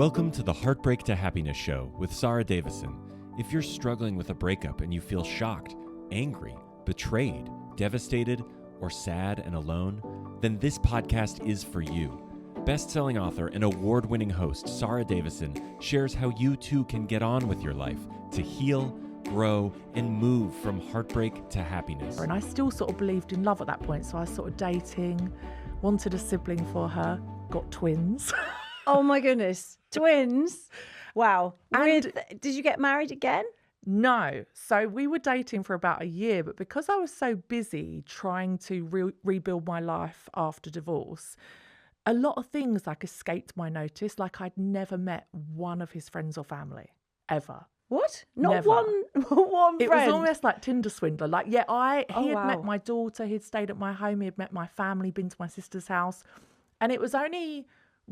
Welcome to the Heartbreak to Happiness Show with Sarah Davison. If you're struggling with a breakup and you feel shocked, angry, betrayed, devastated, or sad and alone, then this podcast is for you. Best-selling author and award-winning host Sarah Davison shares how you too can get on with your life to heal, grow, and move from heartbreak to happiness. And I still sort of believed in love at that point, so I was sort of dating, wanted a sibling for her, got twins. Oh my goodness, twins. Wow. And Did you get married again? no, so we were dating for about a year, but because I was so busy trying to rebuild my life after divorce, a lot of things like escaped my notice, like I'd never met one of his friends or family, ever. What? Not Never. one It friend? was almost like Tinder swindler. Like, yeah, he had wow. met my daughter, he'd stayed at my home, he had met my family, been to my sister's house. And it was only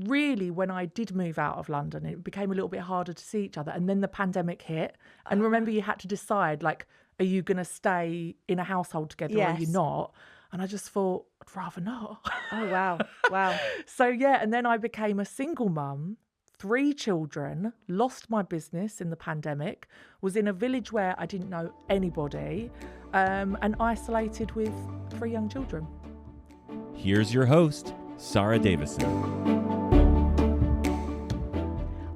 really when I did move out of London, it became a little bit harder to see each other. And then the pandemic hit. And remember, you had to decide, like, are you going to stay in a household together or are you Yes. not? And I just thought, I'd rather not. Oh, wow. Wow. So, yeah, and then I became a single mum, 3 children, lost my business in the pandemic, was in a village where I didn't know anybody, and isolated with 3 young children. Here's your host, Sarah Davison.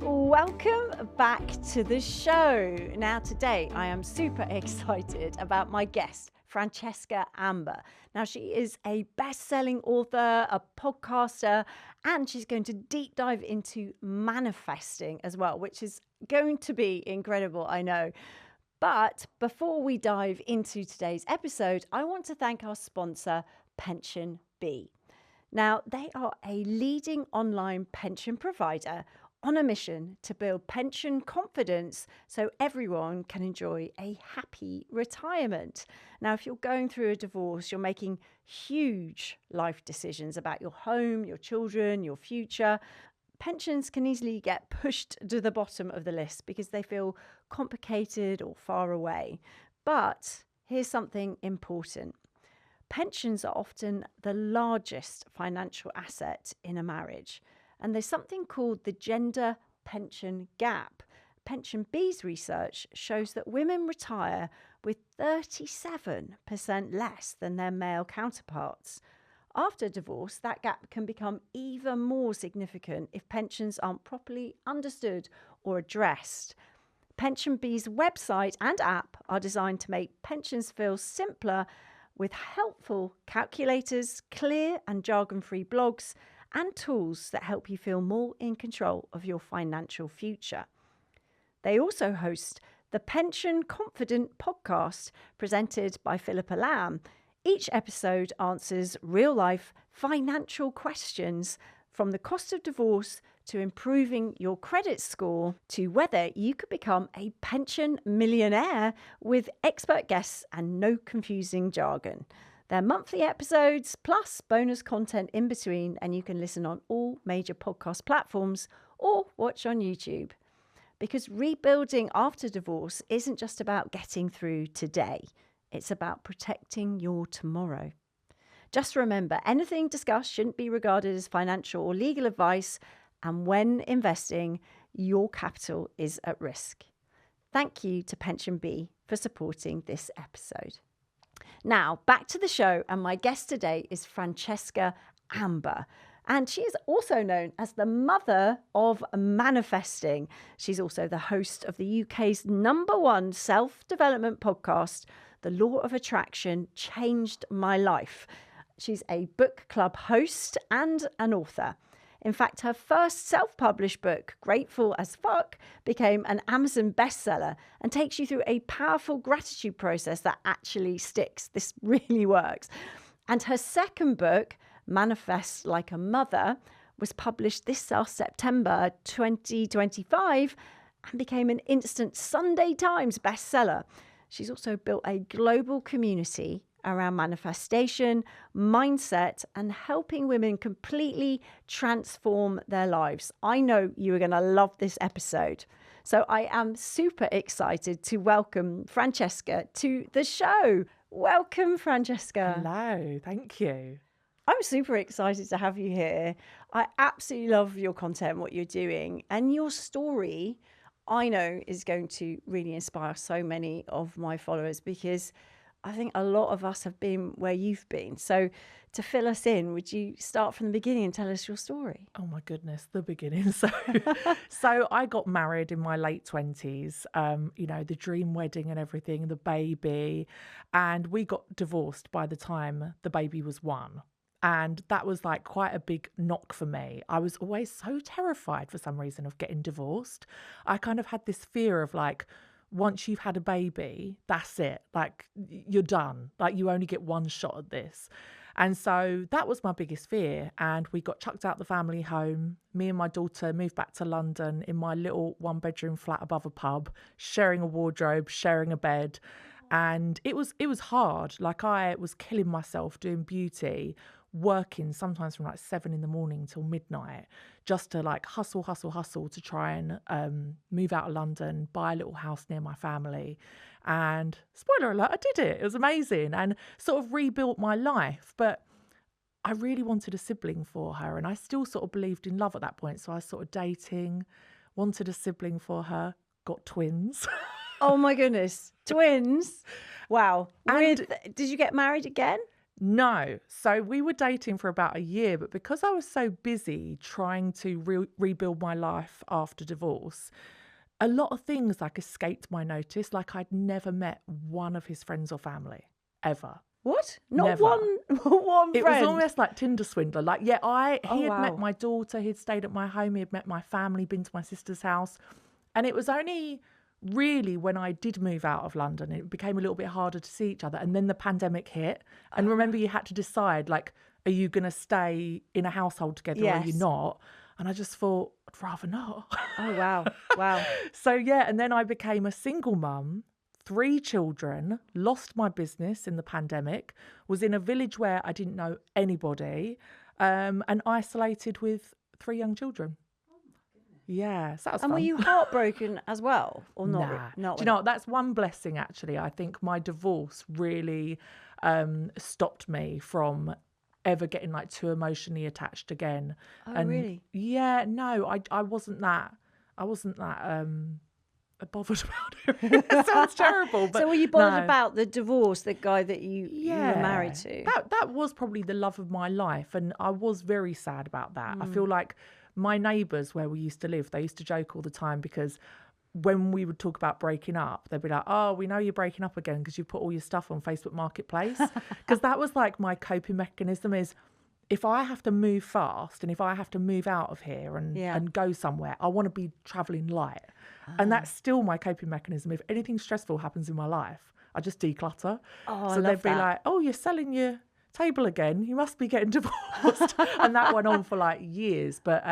Welcome back to the show. Now, today I am super excited about my guest, Francesca Amber. Now, she is a best-selling author, a podcaster, and she's going to deep dive into manifesting as well, which is going to be incredible, I know. But before we dive into today's episode, I want to thank our sponsor, Pension Bee. Now, they are a leading online pension provider on a mission to build pension confidence so everyone can enjoy a happy retirement. Now, if you're going through a divorce, you're making huge life decisions about your home, your children, your future. Pensions can easily get pushed to the bottom of the list because they feel complicated or far away. But here's something important. Pensions are often the largest financial asset in a marriage. And there's something called the gender pension gap. Pension Bee's research shows that women retire with 37% less than their male counterparts. After divorce, that gap can become even more significant if pensions aren't properly understood or addressed. Pension Bee's website and app are designed to make pensions feel simpler with helpful calculators, clear and jargon-free blogs, and tools that help you feel more in control of your financial future. They also host the Pension Confident podcast presented by Philippa Lamb. Each episode answers real-life financial questions from the cost of divorce to improving your credit score to whether you could become a pension millionaire with expert guests and no confusing jargon. They're monthly episodes plus bonus content in between, and you can listen on all major podcast platforms or watch on YouTube. Because rebuilding after divorce isn't just about getting through today, it's about protecting your tomorrow. Just remember, anything discussed shouldn't be regarded as financial or legal advice, and when investing, your capital is at risk. Thank you to Pension Bee for supporting this episode. Now, back to the show, and my guest today is Francesca Amber. And she is also known as the mother of manifesting. She's also the host of the UK's #1 self-development podcast, The Law of Attraction Changed My Life. She's a book club host and an author. In fact, her first self-published book, Grateful as Fuck, became an Amazon bestseller and takes you through a powerful gratitude process that actually sticks. This really works. And her second book, Manifest Like a Mother, was published this last September 2025 and became an instant Sunday Times bestseller. She's also built a global community around manifestation, mindset, and helping women completely transform their lives. I know you are going to love this episode. So I am super excited to welcome Francesca to the show. Welcome, Francesca. Hello, thank you. I'm super excited to have you here. I absolutely love your content, what you're doing, and your story, I know, is going to really inspire so many of my followers because I think a lot of us have been where you've been. So to fill us in, would you start from the beginning and tell us your story? Oh my goodness, the beginning. So I got married in my late 20s, the dream wedding and everything, the baby, and we got divorced by the time the baby was 1. And that was like quite a big knock for me. I was always so terrified for some reason of getting divorced. I kind of had this fear of like, once you've had a baby, that's it. Like, you're done. Like, you only get one shot at this. And so that was my biggest fear. And we got chucked out the family home. Me and my daughter moved back to London in my little 1-bedroom flat above a pub, sharing a wardrobe, sharing a bed. And it was hard. Like, I was killing myself doing beauty, working sometimes from like 7 a.m. till midnight, just to like hustle to try and move out of London, buy a little house near my family. And spoiler alert, I did it. It was amazing and sort of rebuilt my life. But I really wanted a sibling for her, and I still sort of believed in love at that point. So I was sort of dating, wanted a sibling for her, got twins. Oh my goodness, twins. Wow. And Did you get married again? No. So we were dating for about a year, but because I was so busy trying to rebuild my life after divorce, a lot of things like escaped my notice. Like, I'd never met one of his friends or family ever. What? Not Never. one It friend? was almost like Tinder swindler. Like, yeah, he had wow. met my daughter, he'd stayed at my home, he'd met my family, been to my sister's house. And it was only really when I did move out of London, it became a little bit harder to see each other. And then the pandemic hit. And remember, you had to decide, like, are you going to stay in a household together or are you Yes. not? And I just thought, I'd rather not. Oh, wow. Wow. So, yeah, and then I became a single mum, 3 children, lost my business in the pandemic, was in a village where I didn't know anybody, and isolated with 3 young children. Yeah, so that was And fun. were you heartbroken as well? Or not? Nah. Not Do you know what? That's one blessing, actually. I think my divorce really stopped me from ever getting like too emotionally attached again. Oh, really? Yeah, no, I wasn't that bothered about it. It sounds terrible, but So were you bothered no. about the divorce, the guy that you were married to? That was probably the love of my life, and I was very sad about that. I feel like my neighbours where we used to live, they used to joke all the time because when we would talk about breaking up, they'd be like, oh, we know you're breaking up again because you put all your stuff on Facebook Marketplace. Because that was like my coping mechanism is, if I have to move fast and if I have to move out of here and go somewhere, I want to be travelling light. And that's still my coping mechanism. If anything stressful happens in my life, I just declutter. Oh, I so love they'd be that. like, oh, you're selling your table again. You must be getting divorced. And that went on for like years. But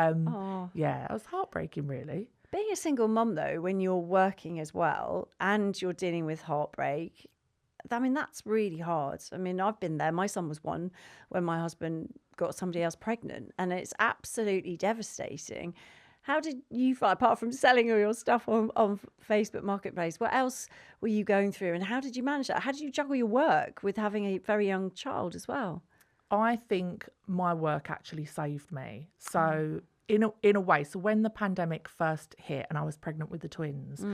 yeah, it was heartbreaking, really. Being a single mum, though, when you're working as well and you're dealing with heartbreak, I mean, that's really hard. I mean, I've been there. My son was 1 when my husband got somebody else pregnant, and it's absolutely devastating. How did you find, apart from selling all your stuff on Facebook Marketplace, what else were you going through and how did you manage that? How did you juggle your work with having a very young child as well? I think my work actually saved me. So in a way, so when the pandemic first hit and I was pregnant with the twins,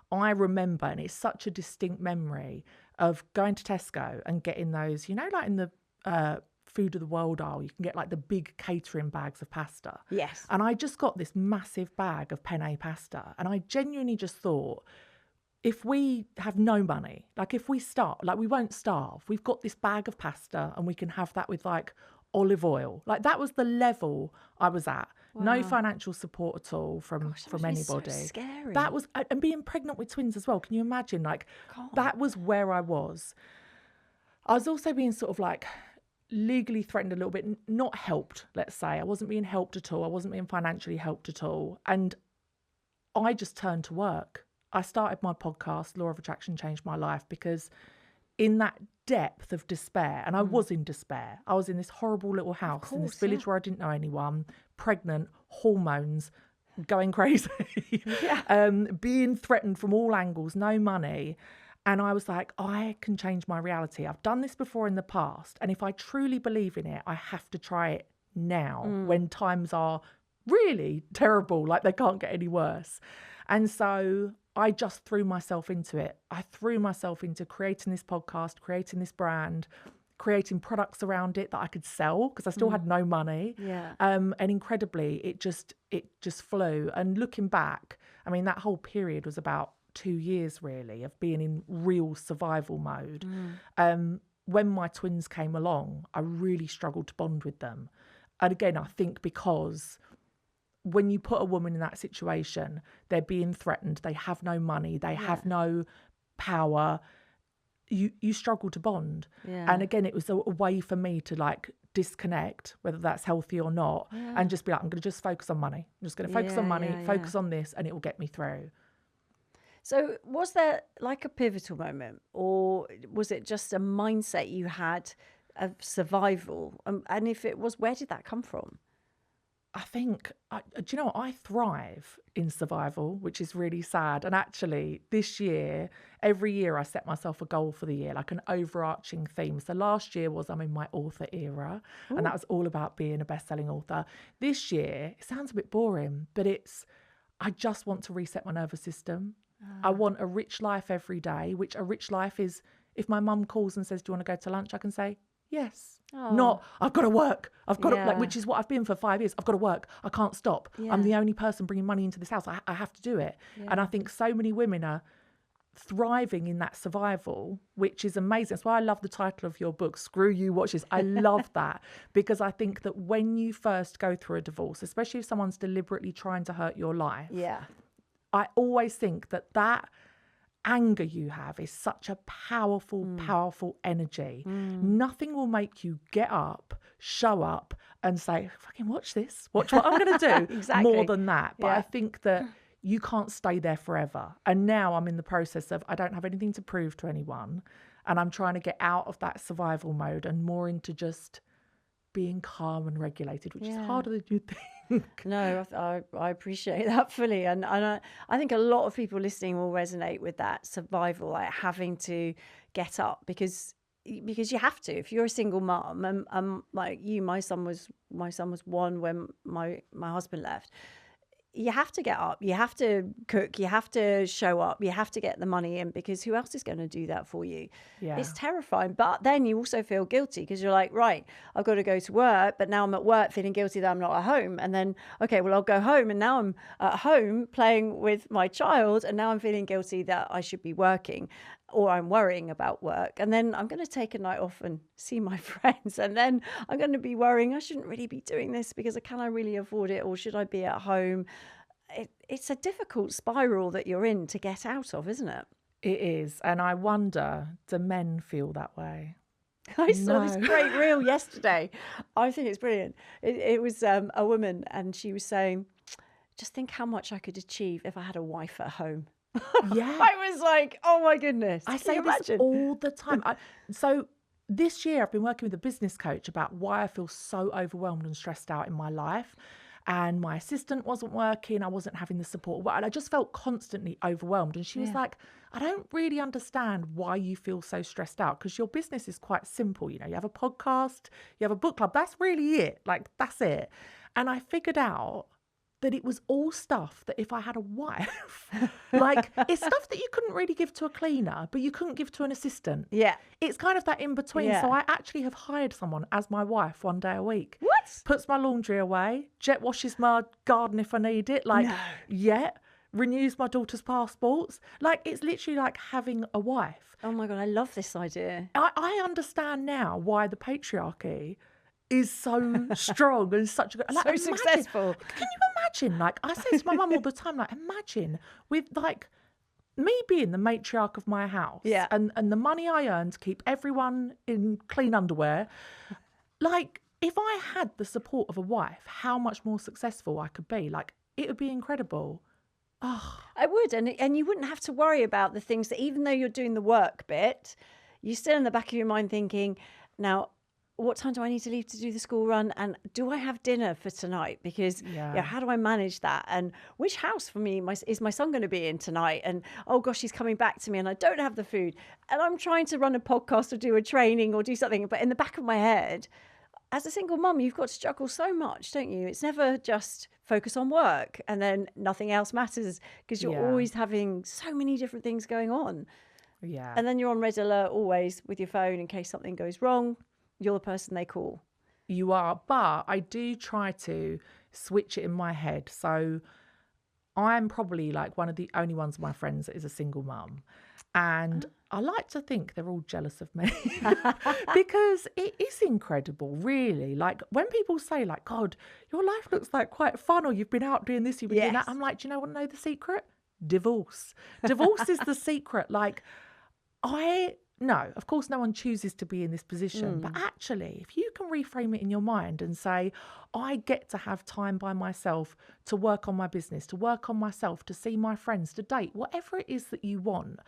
I remember, and it's such a distinct memory of going to Tesco and getting those, you know, like in the Food of the World aisle, you can get like the big catering bags of pasta. Yes. And I just got this massive bag of penne pasta. And I genuinely just thought, if we have no money, like if we start, like we won't starve, we've got this bag of pasta and we can have that with like olive oil. Like that was the level I was at. No financial support at all from anybody. So scary. That was, and being pregnant with twins as well. Can you imagine? Like that was where I was. I was also being sort of like legally threatened a little bit, not helped, let's say. I wasn't being helped at all. I wasn't being financially helped at all. And I just turned to work. I started my podcast, Law of Attraction Changed My Life, because in that depth of despair, and I was in despair, I was in this horrible little house in this village where I didn't know anyone, pregnant, hormones, going crazy, being threatened from all angles, no money. And I was like, I can change my reality. I've done this before in the past. And if I truly believe in it, I have to try it now when times are really terrible, like they can't get any worse. And so I just threw myself into it. I threw myself into creating this podcast, creating this brand, creating products around it that I could sell because I still had no money. Yeah. And incredibly, it just flew. And looking back, I mean, that whole period was about 2 years really of being in real survival mode. When my twins came along, I really struggled to bond with them. And again, I think because when you put a woman in that situation, they're being threatened, they have no money, they have no power, you struggle to bond. And again, it was a way for me to like disconnect, whether that's healthy or not, and just be like, I'm going to just focus on money. I'm just going to focus on money, focus on this, and it will get me through. So was there like a pivotal moment, or was it just a mindset you had of survival? And if it was, where did that come from? I think, do you know what? I thrive in survival, which is really sad. And actually, this year, every year I set myself a goal for the year, like an overarching theme. So last year was I'm in my author era, and that was all about being a best-selling author. This year, it sounds a bit boring, but I just want to reset my nervous system. I want a rich life every day, which a rich life is if my mum calls and says, do you want to go to lunch? I can say, yes. Not, I've got to work. I've got to, like, which is what I've been for 5 years. I've got to work. I can't stop. I'm the only person bringing money into this house. I have to do it. And I think so many women are thriving in that survival, which is amazing. That's why I love the title of your book, Screw You, Watch This. I love that because I think that when you first go through a divorce, especially if someone's deliberately trying to hurt your life, I always think that anger you have is such a powerful, powerful energy. Nothing will make you get up, show up and say, fucking watch this, watch what I'm going to do more than that. But I think that you can't stay there forever. And now I'm in the process of, I don't have anything to prove to anyone. And I'm trying to get out of that survival mode and more into just being calm and regulated, which is harder than you think. No, I appreciate that fully. And I think a lot of people listening will resonate with that survival, like having to get up because you have to. If you're a single mom, like you, my son was 1 when my husband left. You have to get up, you have to cook, you have to show up, you have to get the money in because who else is going to do that for you? It's terrifying. But then you also feel guilty because you're like, right, I've got to go to work, but now I'm at work feeling guilty that I'm not at home. And then, okay, well, I'll go home and now I'm at home playing with my child and now I'm feeling guilty that I should be working or I'm worrying about work. And then I'm going to take a night off and see my friends. And then I'm going to be worrying, I shouldn't really be doing this because can I really afford it? Or should I be at home? It's a difficult spiral that you're in to get out of, isn't it? It is. And I wonder, do men feel that way? I saw this great reel yesterday. I think it's brilliant. It was a woman and she was saying, just think how much I could achieve if I had a wife at home. I was like, oh my goodness. I say this all the time. So this year I've been working with a business coach about why I feel so overwhelmed and stressed out in my life. And my assistant wasn't working. I wasn't having the support. And I just felt constantly overwhelmed. And she was like, I don't really understand why you feel so stressed out because your business is quite simple. You know, you have a podcast, you have a book club. That's really it. Like, that's it. And I figured out that it was all stuff that if I had a wife, like it's stuff that you couldn't really give to a cleaner, but you couldn't give to an assistant. Yeah. It's kind of that in between. So I actually have hired someone as my wife 1 day a week. What? Puts my laundry away, jet washes my garden if I need it. Like, renews my daughter's passports. Like, it's literally like having a wife. Oh my God, I love this idea. I understand now why the patriarchy is so strong and such a good, like, so successful. Can you imagine? Like, I say to my mum all the time, like, imagine with like me being the matriarch of my house, and the money I earn to keep everyone in clean underwear. Like, if I had the support of a wife, how much more successful I could be. Like, it would be incredible. Oh, I would, and you wouldn't have to worry about the things that even though you're doing the work bit, you're still in the back of your mind thinking, now, what time do I need to leave to do the school run? And do I have dinner for tonight? Because how do I manage that? And which house for me is my son going to be in tonight? And oh gosh, he's coming back to me and I don't have the food. And I'm trying to run a podcast or do a training or do something. But in the back of my head, as a single mum, you've got to juggle so much, don't you? It's never just focus on work and then nothing else matters, because you're always having so many different things going on. Yeah. And then you're on red alert always with your phone in case something goes wrong. You're the person they call. You are, but I do try to switch it in my head. So I'm probably like one of the only ones of my friends that is a single mum. And I like to think they're all jealous of me because it is incredible, really. Like when people say like, God, your life looks like quite fun, or you've been out doing this, you've been doing that. I'm like, do you want to know the secret? Divorce. Divorce is the secret. Like no, of course, no one chooses to be in this position. But actually, if you can reframe it in your mind and say, I get to have time by myself to work on my business, to work on myself, to see my friends, to date, whatever it is that you want,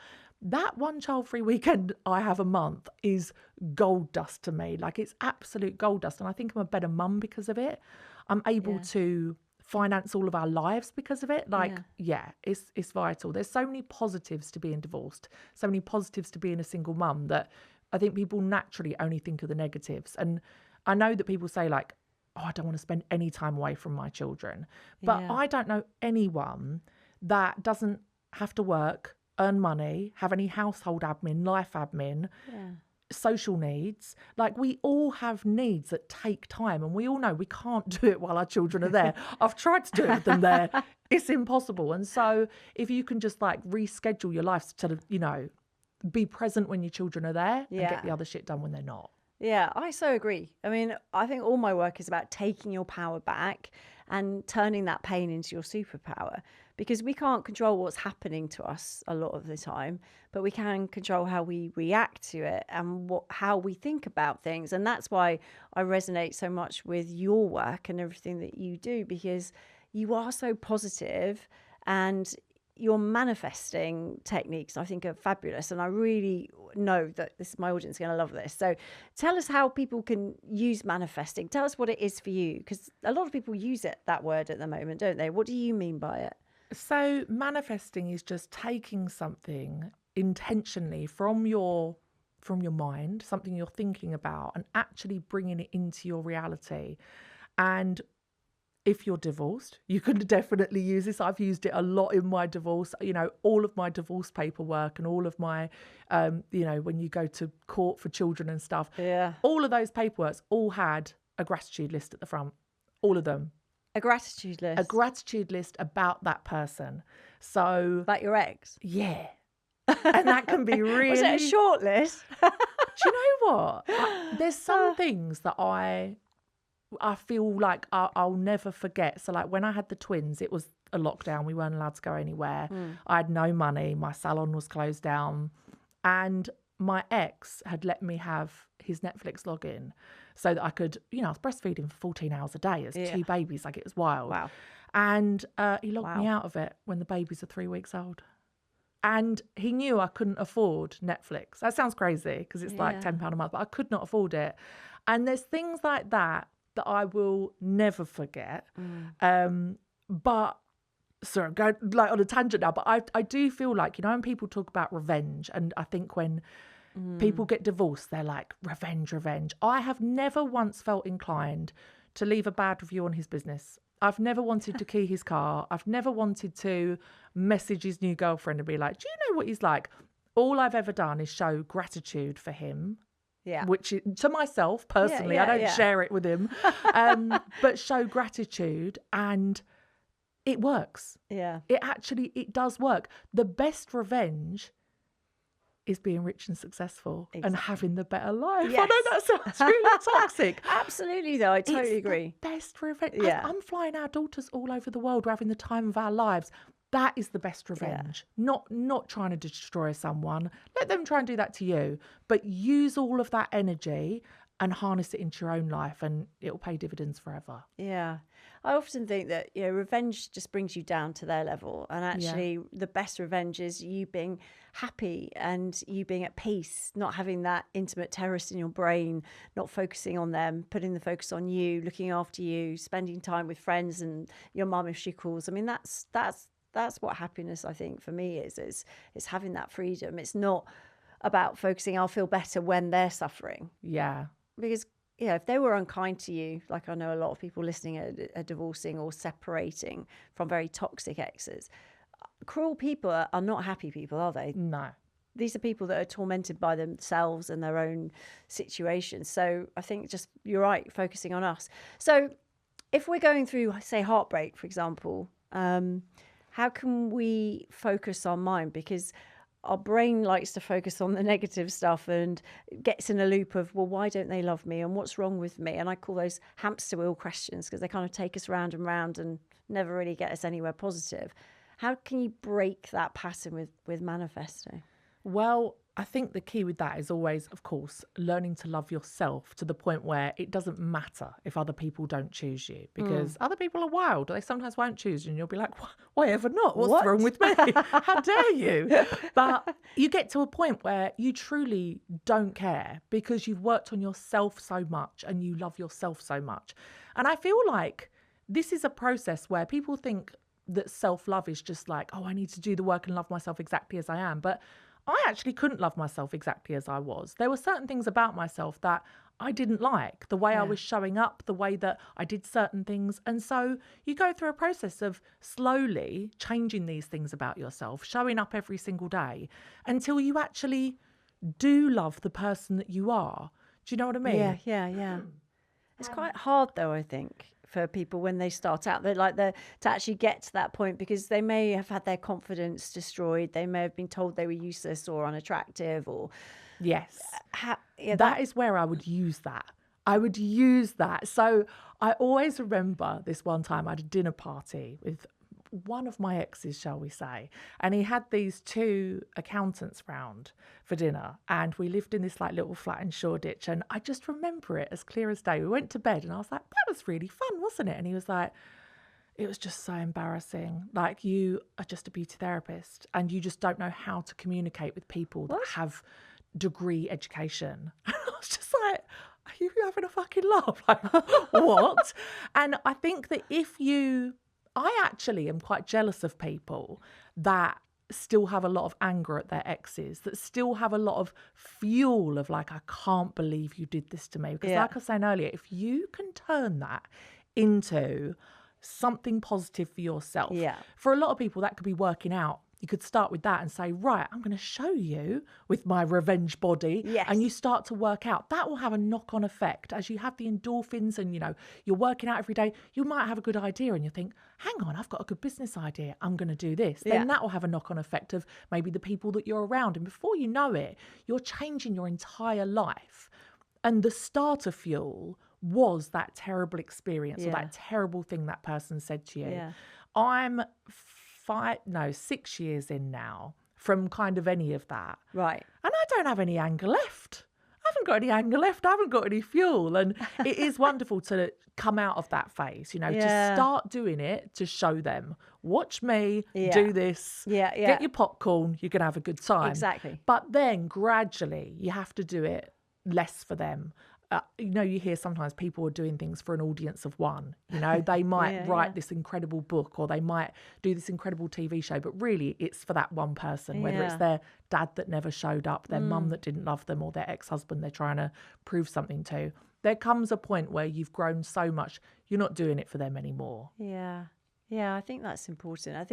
that one child-free weekend I have a month is gold dust to me. Like it's absolute gold dust. And I think I'm a better mum because of it. I'm able to finance all of our lives because of it. Like, it's vital. There's so many positives to being divorced, so many positives to being a single mum, that I think people naturally only think of the negatives. And I know that people say like, oh, I don't want to spend any time away from my children. But I don't know anyone that doesn't have to work, earn money, have any household admin, life admin, social needs. Like we all have needs that take time, and we all know we can't do it while our children are there. I've tried to do it with them there. It's impossible. And so if you can just like reschedule your life to, be present when your children are there and get the other shit done when they're not. Yeah, I so agree. I mean, I think all my work is about taking your power back and turning that pain into your superpower, because we can't control what's happening to us a lot of the time, but we can control how we react to it and how we think about things. And that's why I resonate so much with your work and everything that you do, because you are so positive and your manifesting techniques, I think, are fabulous. And I really know that my audience is going to love this. So tell us how people can use manifesting. Tell us what it is for you, because a lot of people use that word at the moment, don't they? What do you mean by it? So manifesting is just taking something intentionally from your mind, something you're thinking about, and actually bringing it into your reality. And if you're divorced, you can definitely use this. I've used it a lot in my divorce, all of my divorce paperwork and all of my, when you go to court for children and stuff, all of those paperworks all had a gratitude list at the front, all of them. A gratitude list? A gratitude list about that person. So about your ex? Yeah. And that can be really... Was it a short list? Do you know what? There's some things that I feel like I'll never forget. So like when I had the twins, it was a lockdown. We weren't allowed to go anywhere. I had no money. My salon was closed down. And my ex had let me have his Netflix login so that I could, I was breastfeeding for 14 hours a day as two babies. Like it was wild. Wow. And he logged me out of it when the babies are 3 weeks old. And he knew I couldn't afford Netflix. That sounds crazy because it's like £10 a month, but I could not afford it. And there's things like that I will never forget. But sorry, I'm going like on a tangent now, but I do feel like, when people talk about revenge, and I think when people get divorced, they're like, revenge. I have never once felt inclined to leave a bad review on his business. I've never wanted to key his car. I've never wanted to message his new girlfriend and be like, do you know what he's like? All I've ever done is show gratitude for him. Yeah. Which to myself personally, I don't share it with him, but show gratitude, and it works. Yeah. It does work. The best revenge is being rich and successful and having the better life. Yes. I know that sounds really toxic. Absolutely, though. I totally agree. The best revenge. Yeah. I'm flying our daughters all over the world. We're having the time of our lives. That is the best revenge. Not trying to destroy someone. Let them try and do that to you. But use all of that energy and harness it into your own life, and it'll pay dividends forever. Yeah. I often think that, revenge just brings you down to their level. And actually, the best revenge is you being happy and you being at peace, not having that intimate terrorist in your brain, not focusing on them, putting the focus on you, looking after you, spending time with friends and your mum if she calls. I mean, that's what happiness, I think, for me is having that freedom. It's not about focusing, I'll feel better when they're suffering. Yeah. Because if they were unkind to you, like I know a lot of people listening are divorcing or separating from very toxic exes, cruel people are not happy people, are they? No. These are people that are tormented by themselves and their own situations. So I think just, you're right, focusing on us. So if we're going through, say, heartbreak, for example, how can we focus our mind? Because our brain likes to focus on the negative stuff and gets in a loop of, well, why don't they love me and what's wrong with me? And I call those hamster wheel questions because they kind of take us round and round and never really get us anywhere positive. How can you break that pattern with manifesting? Well, I think the key with that is always, of course, learning to love yourself to the point where it doesn't matter if other people don't choose you, because other people are wild. They sometimes won't choose you and you'll be like, why ever not? What's wrong with me? How dare you? But you get to a point where you truly don't care because you've worked on yourself so much and you love yourself so much. And I feel like this is a process where people think that self-love is just like, oh, I need to do the work and love myself exactly as I am. But I actually couldn't love myself exactly as I was. There were certain things about myself that I didn't like, the way I was showing up, the way that I did certain things. And so you go through a process of slowly changing these things about yourself, showing up every single day until you actually do love the person that you are. Do you know what I mean? Yeah. It's quite hard, though, I think, for people when they start out. To actually get to that point, because they may have had their confidence destroyed. They may have been told they were useless or unattractive or... Yes. That is where I would use that. So I always remember this one time I had a dinner party with one of my exes, shall we say, and he had these two accountants round for dinner, and we lived in this like little flat in Shoreditch, and I just remember it as clear as day. We went to bed and I was like, that was really fun, wasn't it? And he was like, it was just so embarrassing. Like, you are just a beauty therapist and you just don't know how to communicate with people that have degree education. And I was just like, are you having a fucking laugh? Like, what? And I think that I actually am quite jealous of people that still have a lot of anger at their exes, that still have a lot of fuel of like, I can't believe you did this to me. Because like I was saying earlier, if you can turn that into something positive for yourself, for a lot of people that could be working out. You could start with that and say, right, I'm going to show you with my revenge body. Yes. And you start to work out. That will have a knock-on effect. As you have the endorphins and, you're working out every day, you might have a good idea and you think, hang on, I've got a good business idea. I'm going to do this. Then that will have a knock-on effect of maybe the people that you're around. And before you know it, you're changing your entire life. And the starter fuel was that terrible experience or that terrible thing that person said to you. Yeah. I'm 6 years in now from kind of any of that. Right. And I don't have any anger left. I haven't got any anger left. I haven't got any fuel. And it is wonderful to come out of that phase, to start doing it, to show them, watch me, do this, get your popcorn, you're going to have a good time. Exactly. But then gradually you have to do it less for them. You hear sometimes people are doing things for an audience of one. They might write this incredible book or they might do this incredible TV show, but really it's for that one person, whether it's their dad that never showed up, their mum that didn't love them, or their ex-husband they're trying to prove something to. There comes a point where you've grown so much, you're not doing it for them anymore. Yeah, I think that's important. I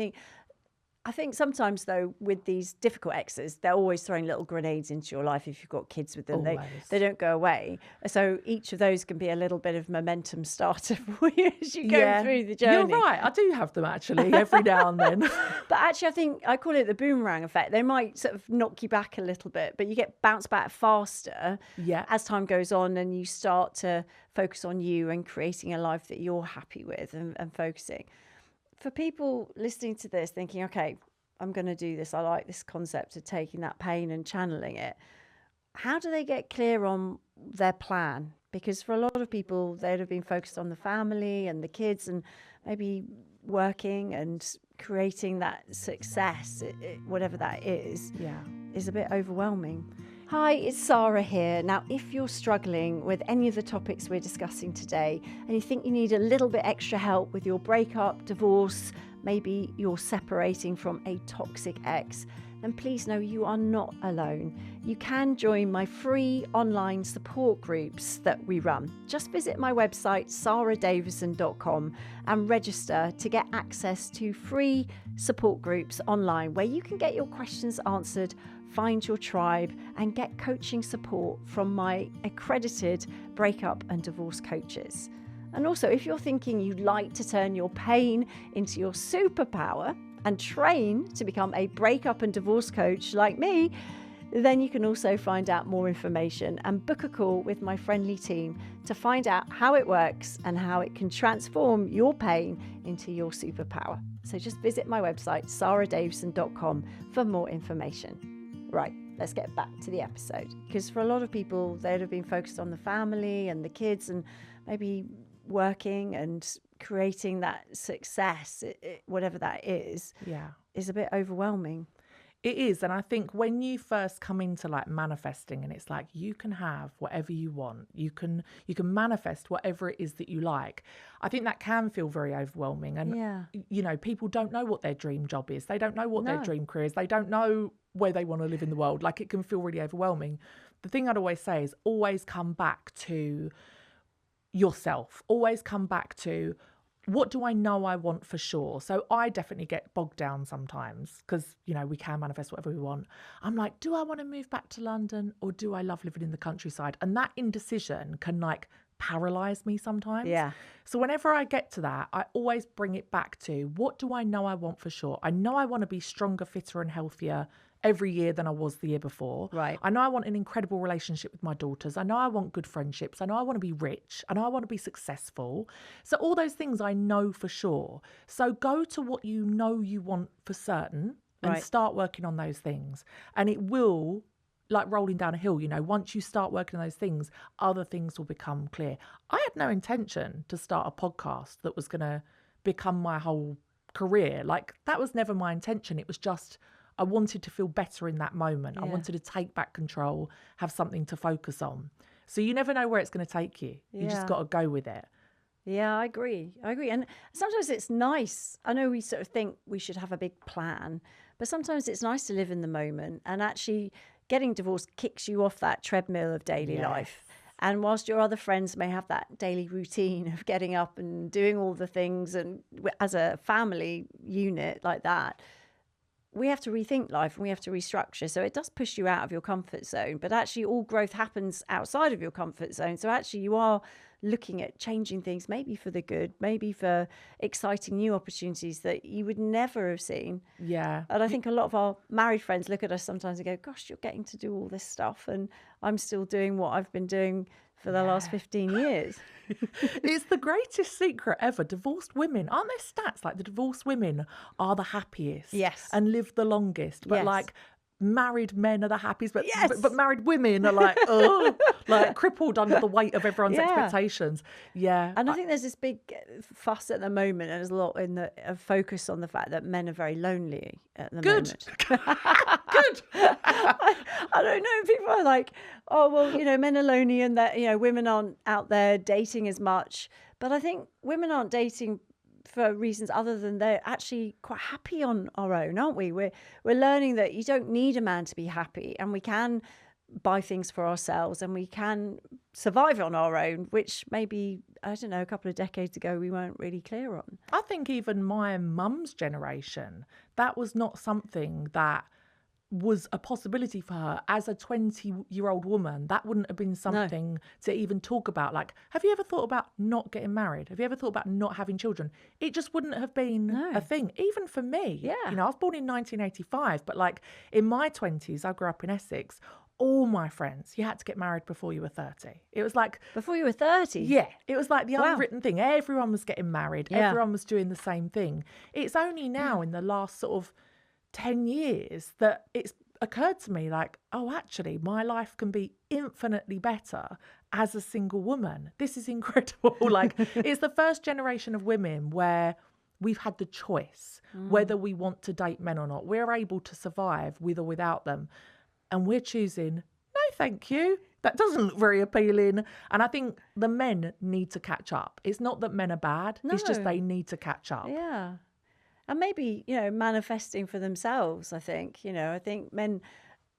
think sometimes, though, with these difficult exes, they're always throwing little grenades into your life if you've got kids with them. They don't go away. So each of those can be a little bit of momentum starter for you as you go through the journey. You're right. I do have them, actually, every now and then. But actually, I think I call it the boomerang effect. They might sort of knock you back a little bit, but you get bounced back faster as time goes on and you start to focus on you and creating a life that you're happy with and focusing. For people listening to this thinking, okay, I'm going to do this, I like this concept of taking that pain and channeling it, how do they get clear on their plan? Because for a lot of people, they'd have been focused on the family and the kids and maybe working and creating that success, whatever that is a bit overwhelming. Hi, it's Sarah here. Now, if you're struggling with any of the topics we're discussing today and you think you need a little bit extra help with your breakup, divorce, maybe you're separating from a toxic ex, then please know you are not alone. You can join my free online support groups that we run. Just visit my website, sarahdavison.com, and register to get access to free support groups online where you can get your questions answered, find your tribe, and get coaching support from my accredited breakup and divorce coaches. And also, if you're thinking you'd like to turn your pain into your superpower and train to become a breakup and divorce coach like me, then you can also find out more information and book a call with my friendly team to find out how it works and how it can transform your pain into your superpower. So just visit my website, sarahdavison.com, for more information. Right, let's get back to the episode. Because for a lot of people, they'd have been focused on the family and the kids and maybe working and creating that success, whatever that is a bit overwhelming. It is. And I think when you first come into like manifesting, and it's like you can have whatever you want, you can manifest whatever it is that you like, I think that can feel very overwhelming. And you know, people don't know what their dream job is, they don't know what their dream career is, they don't know where they want to live in the world. Like, it can feel really overwhelming. The thing I'd always say is always come back to yourself, always come back to, what do I know I want for sure? So I definitely get bogged down sometimes because, you know, we can manifest whatever we want. I'm like, do I want to move back to London or do I love living in the countryside? And that indecision can like paralyze me sometimes. Yeah. So whenever I get to that, I always bring it back to, what do I know I want for sure? I know I want to be stronger, fitter and healthier every year than I was the year before. Right. I know I want an incredible relationship with my daughters. I know I want good friendships. I know I want to be rich. I know I want to be successful. So all those things I know for sure. So go to what you know you want for certain and start working on those things. And it will, like rolling down a hill, you know, once you start working on those things, other things will become clear. I had no intention to start a podcast that was going to become my whole career. Like, that was never my intention. It was just, I wanted to feel better in that moment. I wanted to take back control, have something to focus on. So you never know where it's going to take you. You just got to go with it. Yeah, I agree. And sometimes it's nice. I know we sort of think we should have a big plan, but sometimes it's nice to live in the moment. And actually, getting divorced kicks you off that treadmill of daily life. And whilst your other friends may have that daily routine of getting up and doing all the things, and as a family unit like that, we have to rethink life and we have to restructure. So it does push you out of your comfort zone, but actually all growth happens outside of your comfort zone. So actually you are looking at changing things, maybe for the good, maybe for exciting new opportunities that you would never have seen. Yeah. And I think a lot of our married friends look at us sometimes and go, gosh, you're getting to do all this stuff and I'm still doing what I've been doing for the last 15 years. It's the greatest secret ever. Divorced women, aren't there stats like the divorced women are the happiest and live the longest, but like married men are the happiest, but married women are like, oh, like crippled under the weight of everyone's expectations. And I think there's this big fuss at the moment, and there's a lot in the focus on the fact that men are very lonely at the moment. Good. I don't know. People are like, oh, well, you know, men are lonely and that, you know, women aren't out there dating as much. But I think women aren't dating for reasons other than they're actually quite happy on our own, aren't we? We're learning that you don't need a man to be happy, and we can buy things for ourselves and we can survive on our own, which maybe, I don't know, a couple of decades ago we weren't really clear on. I think even my mum's generation, that was not something that was a possibility for her as a 20-year-old woman. That wouldn't have been something to even talk about. Like, have you ever thought about not getting married? Have you ever thought about not having children? It just wouldn't have been a thing, even for me. You know, I was born in 1985, but like in my 20s, I grew up in Essex. All my friends, you had to get married before you were 30. It was like... Before you were 30? Yeah. It was like the unwritten thing. Everyone was getting married. Everyone was doing the same thing. It's only now in the last sort of 10 years that it's occurred to me like, oh, actually, my life can be infinitely better as a single woman. This is incredible. Like, it's the first generation of women where we've had the choice whether we want to date men or not. We're able to survive with or without them. And we're choosing, no, thank you. That doesn't look very appealing. And I think the men need to catch up. It's not that men are bad. It's just No. they need to catch up. Yeah. And maybe, manifesting for themselves, I think. I think men,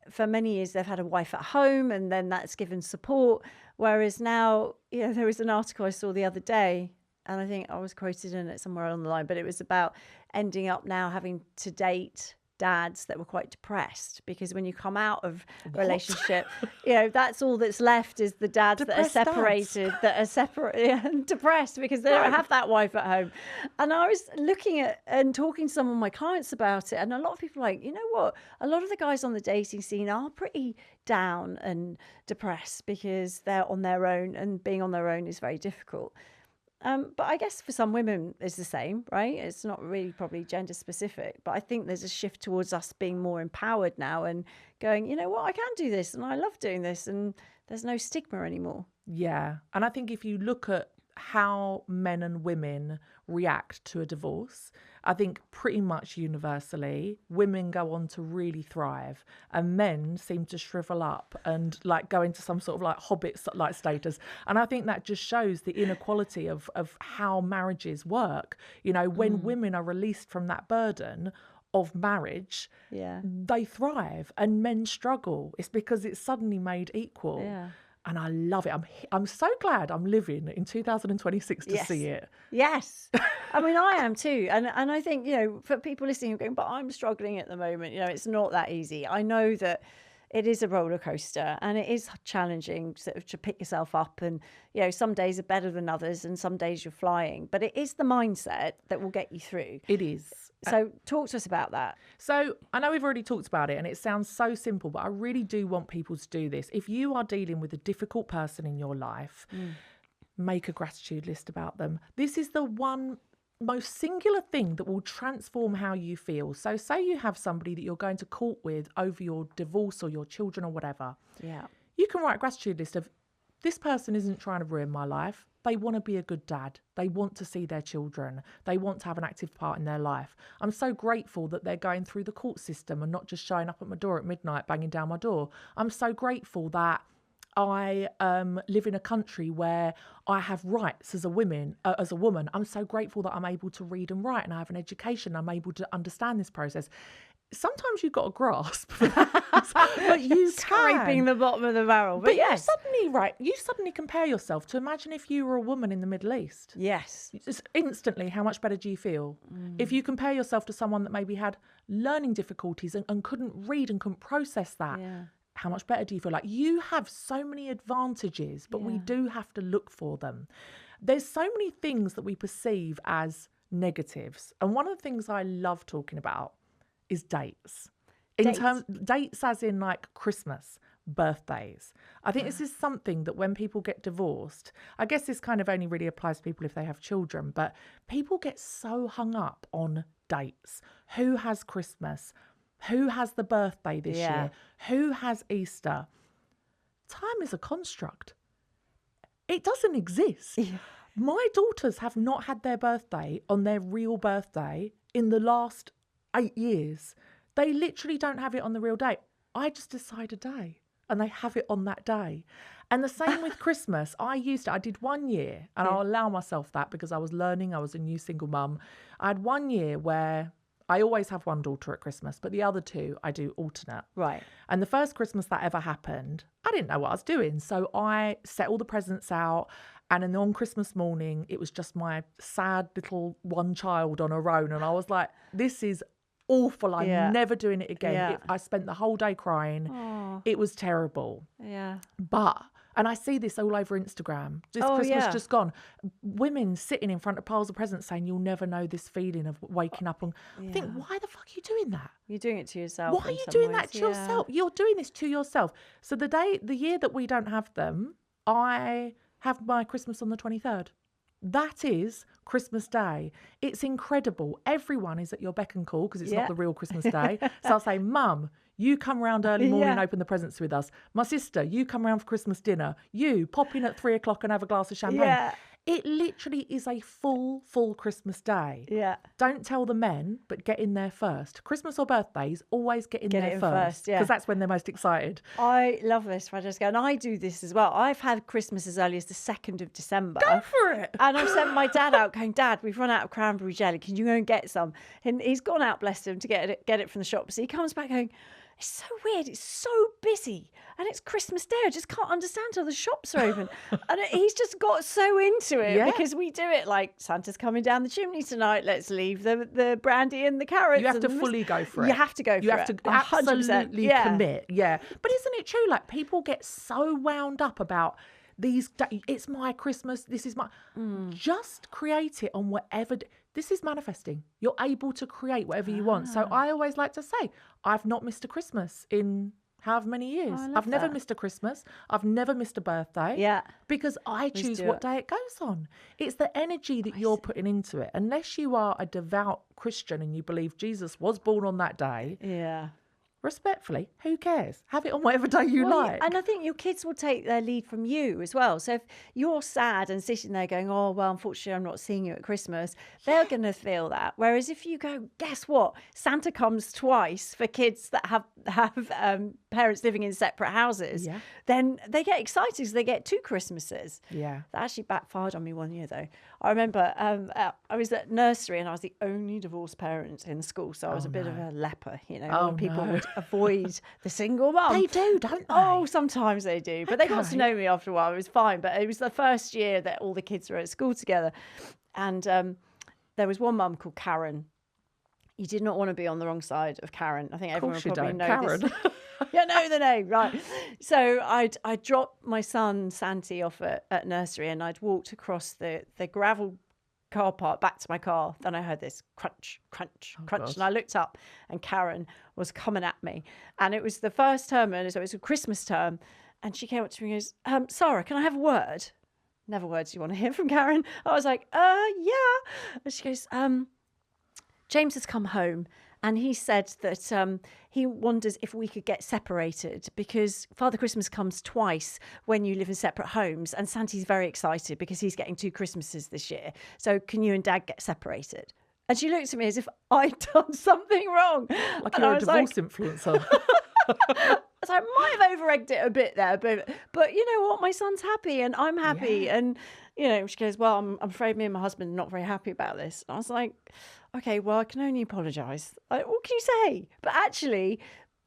for many years, they've had a wife at home and then that's given support. Whereas now, there was an article I saw the other day, and I think I was quoted in it somewhere along the line, but it was about ending up now having to date dads that were quite depressed, because when you come out of a relationship, that's all that's left is the dads Depressed that are separate and depressed because they don't have that wife at home. And I was looking at and talking to some of my clients about it, and a lot of people are like, you know what, a lot of the guys on the dating scene are pretty down and depressed because they're on their own, and being on their own is very difficult. But I guess for some women it's the same, right? It's not really probably gender specific, but I think there's a shift towards us being more empowered now and going, you know what, I can do this and I love doing this, and there's no stigma anymore. Yeah. And I think if you look at how men and women react to a divorce, I think pretty much universally women go on to really thrive and men seem to shrivel up and like go into some sort of like hobbit like status. And I think that just shows the inequality of how marriages work. When women are released from that burden of marriage, Yeah. they thrive, and men struggle. It's because it's suddenly made equal. Yeah. And I love it. I'm so glad I'm living in 2026 to Yes. see it. Yes. I mean, I am too. And I think, for people listening who are going, but I'm struggling at the moment, it's not that easy. I know that it is a roller coaster and it is challenging sort of to pick yourself up, and some days are better than others and some days you're flying, but it is the mindset that will get you through. It is. So talk to us about that. So I know we've already talked about it and it sounds so simple, but I really do want people to do this. If you are dealing with a difficult person in your life, make a gratitude list about them. This is the one most singular thing that will transform how you feel. So say you have somebody that you're going to court with over your divorce or your children or whatever. Yeah. You can write a gratitude list of, this person isn't trying to ruin my life. They want to be a good dad. They want to see their children. They want to have an active part in their life. I'm so grateful that they're going through the court system and not just showing up at my door at midnight, banging down my door. I'm so grateful that I live in a country where I have rights as a woman. I'm so grateful that I'm able to read and write and I have an education. I'm able to understand this process. Sometimes you've got to grasp for that, but you Scraping can. the bottom of the barrel. But yes. You suddenly compare yourself to imagine if you were a woman in the Middle East. Yes. Just instantly, how much better do you feel? If you compare yourself to someone that maybe had learning difficulties and couldn't read and couldn't process that, Yeah. how much better do you feel? Like, you have so many advantages, but we do have to look for them. There's so many things that we perceive as negatives. And one of the things I love talking about is dates. Dates as in like Christmas, birthdays. I think this is something that when people get divorced, I guess this kind of only really applies to people if they have children, but people get so hung up on dates. Who has Christmas? Who has the birthday this year? Who has Easter? Time is a construct. It doesn't exist. Yeah. My daughters have not had their birthday on their real birthday in the last 8 years. They literally don't have it on the real date. I just decide a day and they have it on that day. And the same with Christmas. I did 1 year, and I'll allow myself that because I was learning. I was a new single mum. I had 1 year where I always have one daughter at Christmas, but the other two I do alternate. Right. And the first Christmas that ever happened, I didn't know what I was doing. So I set all the presents out. And then on Christmas morning, it was just my sad little one child on her own. And I was like, this is awful. I'm never doing it again. Yeah. I spent the whole day crying. Oh. It was terrible. Yeah. And I see this all over Instagram. This Christmas just gone. Women sitting in front of piles of presents saying, you'll never know this feeling of waking up. I think, why the fuck are you doing that? You're doing it to yourself. Why are you doing that to yourself? You're doing this to yourself. So the year that we don't have them, I have my Christmas on the 23rd. That is Christmas Day. It's incredible. Everyone is at your beck and call because it's Yeah. not the real Christmas Day. So I'll say, Mum, you come round early morning and Yeah. open the presents with us. My sister, you come round for Christmas dinner. You pop in at 3 o'clock and have a glass of champagne. Yeah. It literally is a full Christmas day. Yeah. Don't tell the men, but get in there first. Christmas or birthdays, always get in Get there it in first. first, yeah. Because that's when they're most excited. I love this, Francesca, and I do this as well. I've had Christmas as early as the 2nd of December. Go for it. And I've sent my dad out going, Dad, we've run out of cranberry jelly. Can you go and get some? And he's gone out, bless him, to get it from the shop. So he comes back going, it's so weird. It's so busy. And it's Christmas Day. I just can't understand how the shops are open. And he's just got so into it Yeah. because we do it like Santa's coming down the chimney tonight. Let's leave the brandy and the carrots. You have and to the fully go for it. You have to go for it. You have to 100%. absolutely Yeah. commit. Yeah. But isn't it true? Like, people get so wound up about these. It's my Christmas. This is my. Just create it on whatever. This is manifesting. You're able to create whatever you want. So I always like to say, I've not missed a Christmas in however many years. I love I've never that. missed a Christmas. I've never missed a birthday. Yeah. Because I choose do what it. day it goes on. It's the energy that you're putting into it. Unless you are a devout Christian and you believe Jesus was born on that day, Yeah. respectfully, who cares? Have it on whatever day you Well, like. And I think your kids will take their lead from you as well. So if you're sad and sitting there going, oh, well, unfortunately, I'm not seeing you at Christmas, they're going to feel that. Whereas if you go, guess what? Santa comes twice for kids that have parents living in separate houses, Yeah. then they get excited because they get 2 Christmases. Yeah. That actually backfired on me one year, though. I remember I was at nursery and I was the only divorced parent in school. So I was a bit of a leper, you know. Oh, when people no. would avoid the single mum. They do, don't they? Oh, sometimes they do. But they got to Okay. know me after a while. It was fine. But it was the first year that all the kids were at school together. And there was one mum called Karen. You did not want to be on the wrong side of Karen. I think everyone course you probably don't. know Karen. this. Yeah, know the name, right. So I dropped my son Santi off at nursery and I'd walked across the gravel car park back to my car. Then I heard this crunch, crunch, crunch. God. And I looked up and Karen was coming at me. And it was the first term, and so it was a Christmas term. And she came up to me and goes, Sarah, can I have a word? Never words you want to hear from Karen. I was like, yeah. And she goes, James has come home and he said that he wonders if we could get separated because Father Christmas comes twice when you live in separate homes, and Santi's very excited because he's getting 2 Christmases this year. So can you and Dad get separated? And she looked at me as if I'd done something wrong. Like And you're I a was like, divorce influencer. so I might have over-egged it a bit there, but you know what? My son's happy and I'm happy. Yeah. And, you know, she goes, well, I'm afraid me and my husband are not very happy about this. And I was like, okay, well, I can only apologise. What can you say? But actually,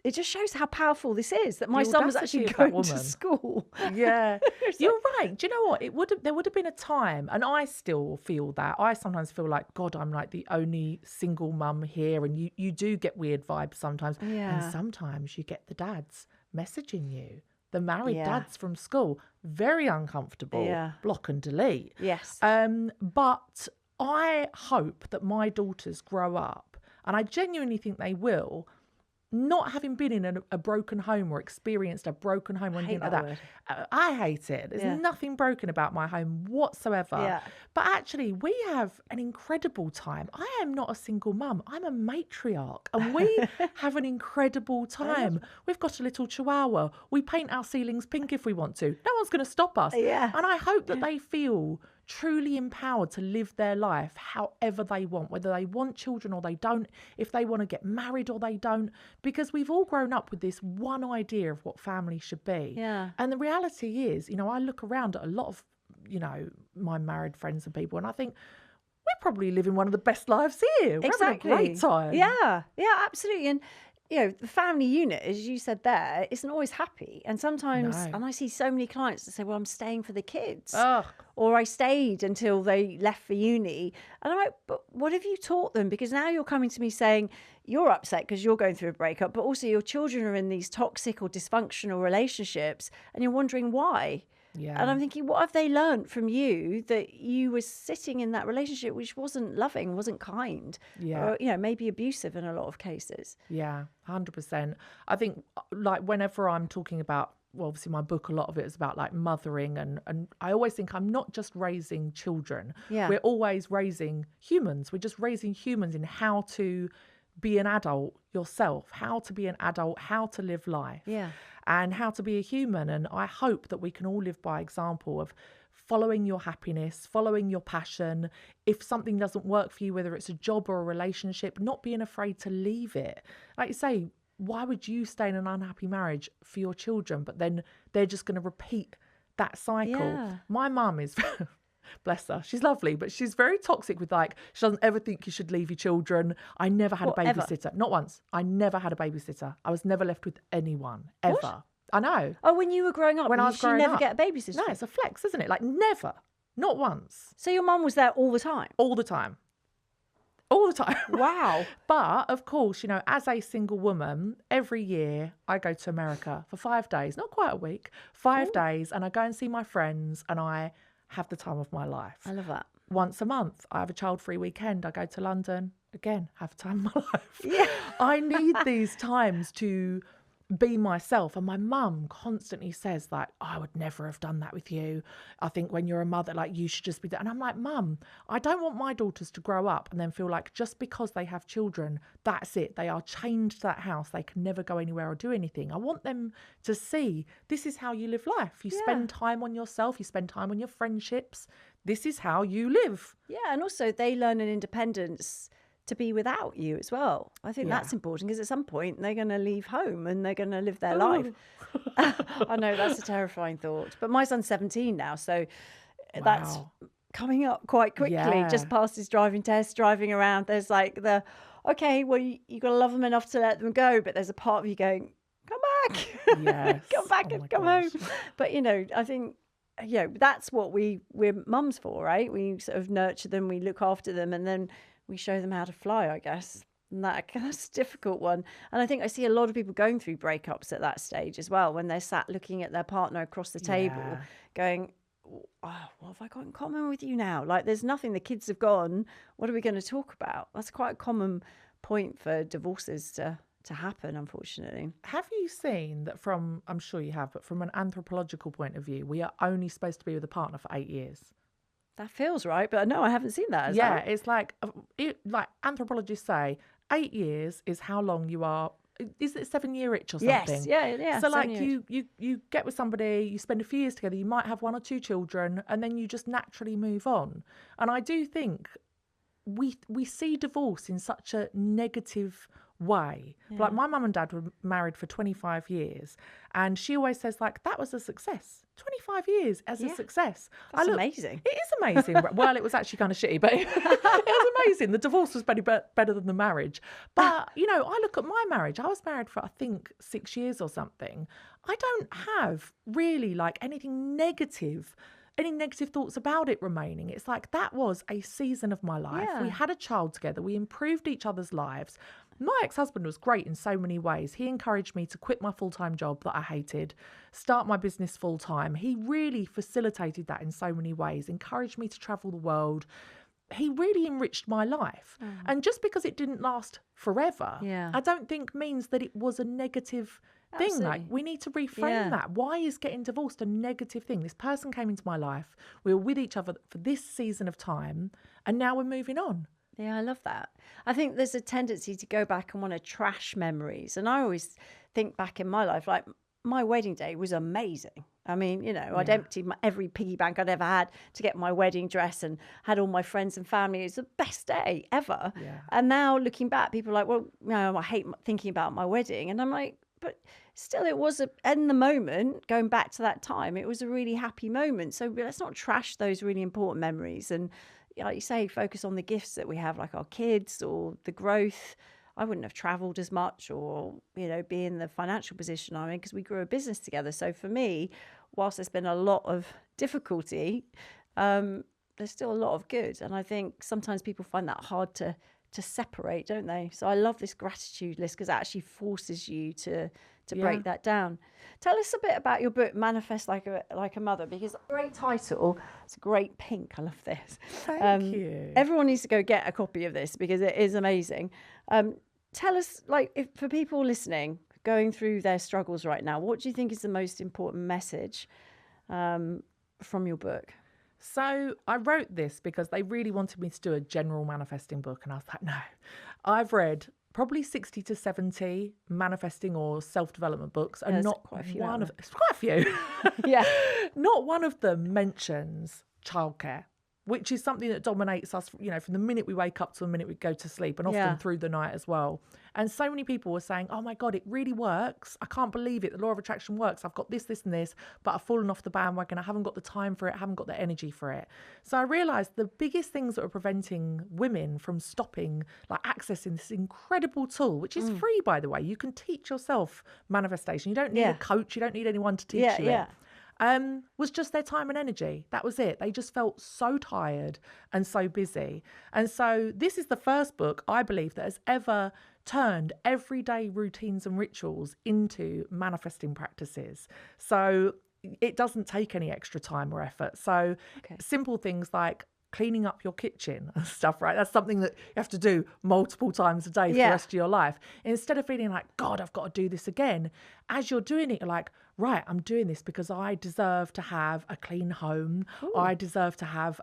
it just shows how powerful this is, that my The son was audacity actually of that going to woman. school. Yeah, It's you're right. Do you know what? There would have been a time, and I still feel that. I sometimes feel like, God, I'm like the only single mum here, and you do get weird vibes sometimes. Yeah. And sometimes you get the dads messaging you, the married Yeah. dads from school, very uncomfortable. Yeah. Block and delete. Yes. But I hope that my daughters grow up, and I genuinely think they will, not having been in a broken home or experienced a broken home or I anything hate like that that. I hate it. There's Yeah. nothing broken about my home whatsoever. Yeah. But actually, we have an incredible time. I am not a single mum. I'm a matriarch. And we have an incredible time. We've got a little chihuahua. We paint our ceilings pink if we want to. No one's going to stop us. Yeah. And I hope that they feel truly empowered to live their life however they want, whether they want children or they don't, if they want to get married or they don't, because we've all grown up with this one idea of what family should be. Yeah. And the reality is, you know, I look around at a lot of, you know, my married friends and people, and I think we're probably living one of the best lives here. We're having a great time. Yeah, absolutely. And you know, the family unit, as you said there, isn't always happy. And sometimes, No. and I see so many clients that say, well, I'm staying for the kids. Ugh. Or I stayed until they left for uni. And I'm like, but what have you taught them? Because now you're coming to me saying you're upset because you're going through a breakup, but also your children are in these toxic or dysfunctional relationships and you're wondering why. Yeah. And I'm thinking, what have they learned from you that you were sitting in that relationship which wasn't loving, wasn't kind, Yeah. or, you know, maybe abusive in a lot of cases? Yeah, 100%. I think, like, whenever I'm talking about well, obviously my book, a lot of it is about like mothering, and I always think I'm not just raising children. Yeah. We're always raising humans. We're just raising humans in how to be an adult yourself, how to be an adult, how to live life, and how to be a human. And I hope that we can all live by example of following your happiness, following your passion. If something doesn't work for you, whether it's a job or a relationship, not being afraid to leave it. Like you say, why would you stay in an unhappy marriage for your children, but then they're just going to repeat that cycle? Yeah. My mum is, bless her, she's lovely, but she's very toxic with like, she doesn't ever think you should leave your children. I never had a babysitter. Not once. I never had a babysitter. I was never left with anyone, ever. What? I know. Oh, when you were growing up, When I was you growing never up. get a babysitter? No, it's a flex, isn't it? Like never. Not once. So your mum was there all the time? All the time. All the time. Wow. But of course, you know, as a single woman, every year I go to America for 5 days, not quite a week, 5 days, and I go and see my friends and I have the time of my life. I love that. Once a month, I have a child-free weekend. I go to London, again, have the time of my life. Yeah. I need these times to be myself. And my mum constantly says like, I would never have done that with you. I think when you're a mother, like you should just be there. And I'm like, Mum, I don't want my daughters to grow up and then feel like just because they have children, that's it. They are chained to that house. They can never go anywhere or do anything. I want them to see this is how you live life. You spend time on yourself. You spend time on your friendships. This is how you live. Yeah, and also they learn an independence to be without you as well. I think that's important because at some point they're going to leave home and they're going to live their life. I know that's a terrifying thought. But my son's 17 now, so that's coming up quite quickly. Just past his driving test, driving around. There's like okay, well, you got to love them enough to let them go. But there's a part of you going, come back. Yes. Come back and come home. But, you know, I think, you know, that's what we're mums for, right? We sort of nurture them, we look after them, and then we show them how to fly, I guess. And that's a difficult one. And I think I see a lot of people going through breakups at that stage as well, when they're sat looking at their partner across the table going, oh, what have I got in common with you now? Like, there's nothing. The kids have gone. What are we going to talk about? That's quite a common point for divorces to happen, unfortunately. Have you seen that from, I'm sure you have, but from an anthropological point of view, we are only supposed to be with a partner for 8 years? That feels right, but no, I haven't seen that. It's like anthropologists say 8 years is how long you are. Is it 7 year itch or something? Yes, yeah. So like you get with somebody, you spend a few years together, you might have 1 or 2 children, and then you just naturally move on. And I do think we see divorce in such a negative way. Like my mum and dad were married for 25 years, and she always says like, that was a success. 25 years as a success. That's amazing. It is amazing. Well, it was actually kind of shitty, but it was amazing. The divorce was better than the marriage. But, you know, I look at my marriage. I was married for, I think, 6 years or something. I don't have really like any negative thoughts about it remaining. It's like, that was a season of my life. Yeah. We had a child together. We improved each other's lives. My ex-husband was great in so many ways. He encouraged me to quit my full-time job that I hated, start my business full-time. He really facilitated that in so many ways, encouraged me to travel the world. He really enriched my life. And just because it didn't last forever, I don't think means that it was a negative thing. Absolutely. Like, we need to reframe that. Why is getting divorced a negative thing? This person came into my life. We were with each other for this season of time, and now we're moving on. Yeah, I love that. I think there's a tendency to go back and want to trash memories. And I always think back in my life, like my wedding day was amazing. I mean, you know, I'd emptied every piggy bank I'd ever had to get my wedding dress and had all my friends and family. It was the best day ever. Yeah. And now looking back, people are like, well, no, I hate thinking about my wedding. And I'm like, but still, it was in the moment, going back to that time, it was a really happy moment. So let's not trash those really important memories. And like you say, focus on the gifts that we have, like our kids or the growth. I wouldn't have travelled as much or, you know, be in the financial position I'm in because we grew a business together. So for me, whilst there's been a lot of difficulty, there's still a lot of good. And I think sometimes people find that hard to separate, don't they? So I love this gratitude list because it actually forces you to break that down. Tell us a bit about your book, Manifest Like a Mother, because great title. It's a great pink. I love this. Thank you. Everyone needs to go get a copy of this because it is amazing. Tell us, like, if for people listening, going through their struggles right now, what do you think is the most important message from your book? So I wrote this because they really wanted me to do a general manifesting book. And I was like, no, I've read probably 60 to 70 manifesting or self-development books. And There's not quite a few one out of, it's quite a few. Yeah. Not one of them mentions childcare, which is something that dominates us, you know, from the minute we wake up to the minute we go to sleep, and often Yeah. through the night as well. And so many people were saying, oh my God, it really works. I can't believe it. The law of attraction works. I've got this, this, and this, but I've fallen off the bandwagon. I haven't got the time for it. I haven't got the energy for it. So I realized the biggest things that are preventing women from stopping, like accessing this incredible tool, which is free, by the way. You can teach yourself manifestation. You don't need Yeah. a coach. You don't need anyone to teach you Yeah. it. Was just their time and energy. That was it. They just felt so tired and so busy. And so this is the first book, I believe, that has ever turned everyday routines and rituals into manifesting practices. So it doesn't take any extra time or effort. So simple things like cleaning up your kitchen and stuff, right? That's something that you have to do multiple times a day for the rest of your life. Instead of feeling like, God, I've got to do this again, as you're doing it, you're like, right, I'm doing this because I deserve to have a clean home. Ooh. I deserve to have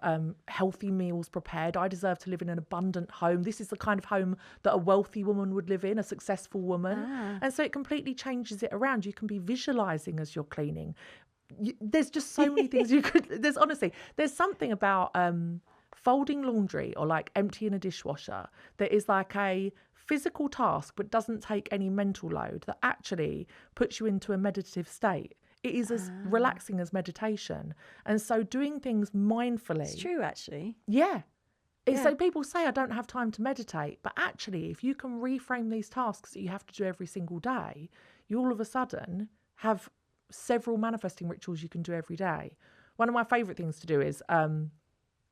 healthy meals prepared. I deserve to live in an abundant home. This is the kind of home that a wealthy woman would live in, a successful woman. And so it completely changes it around. You can be visualizing as you're cleaning. There's just so many things you could, there's something about folding laundry or like emptying a dishwasher that is like a physical task but doesn't take any mental load, that actually puts you into a meditative state. It is as relaxing as meditation. And so doing things mindfully. It's true, actually. Yeah. So people say, I don't have time to meditate. But actually, if you can reframe these tasks that you have to do every single day, you all of a sudden have several manifesting rituals you can do every day. One of my favorite things to do is,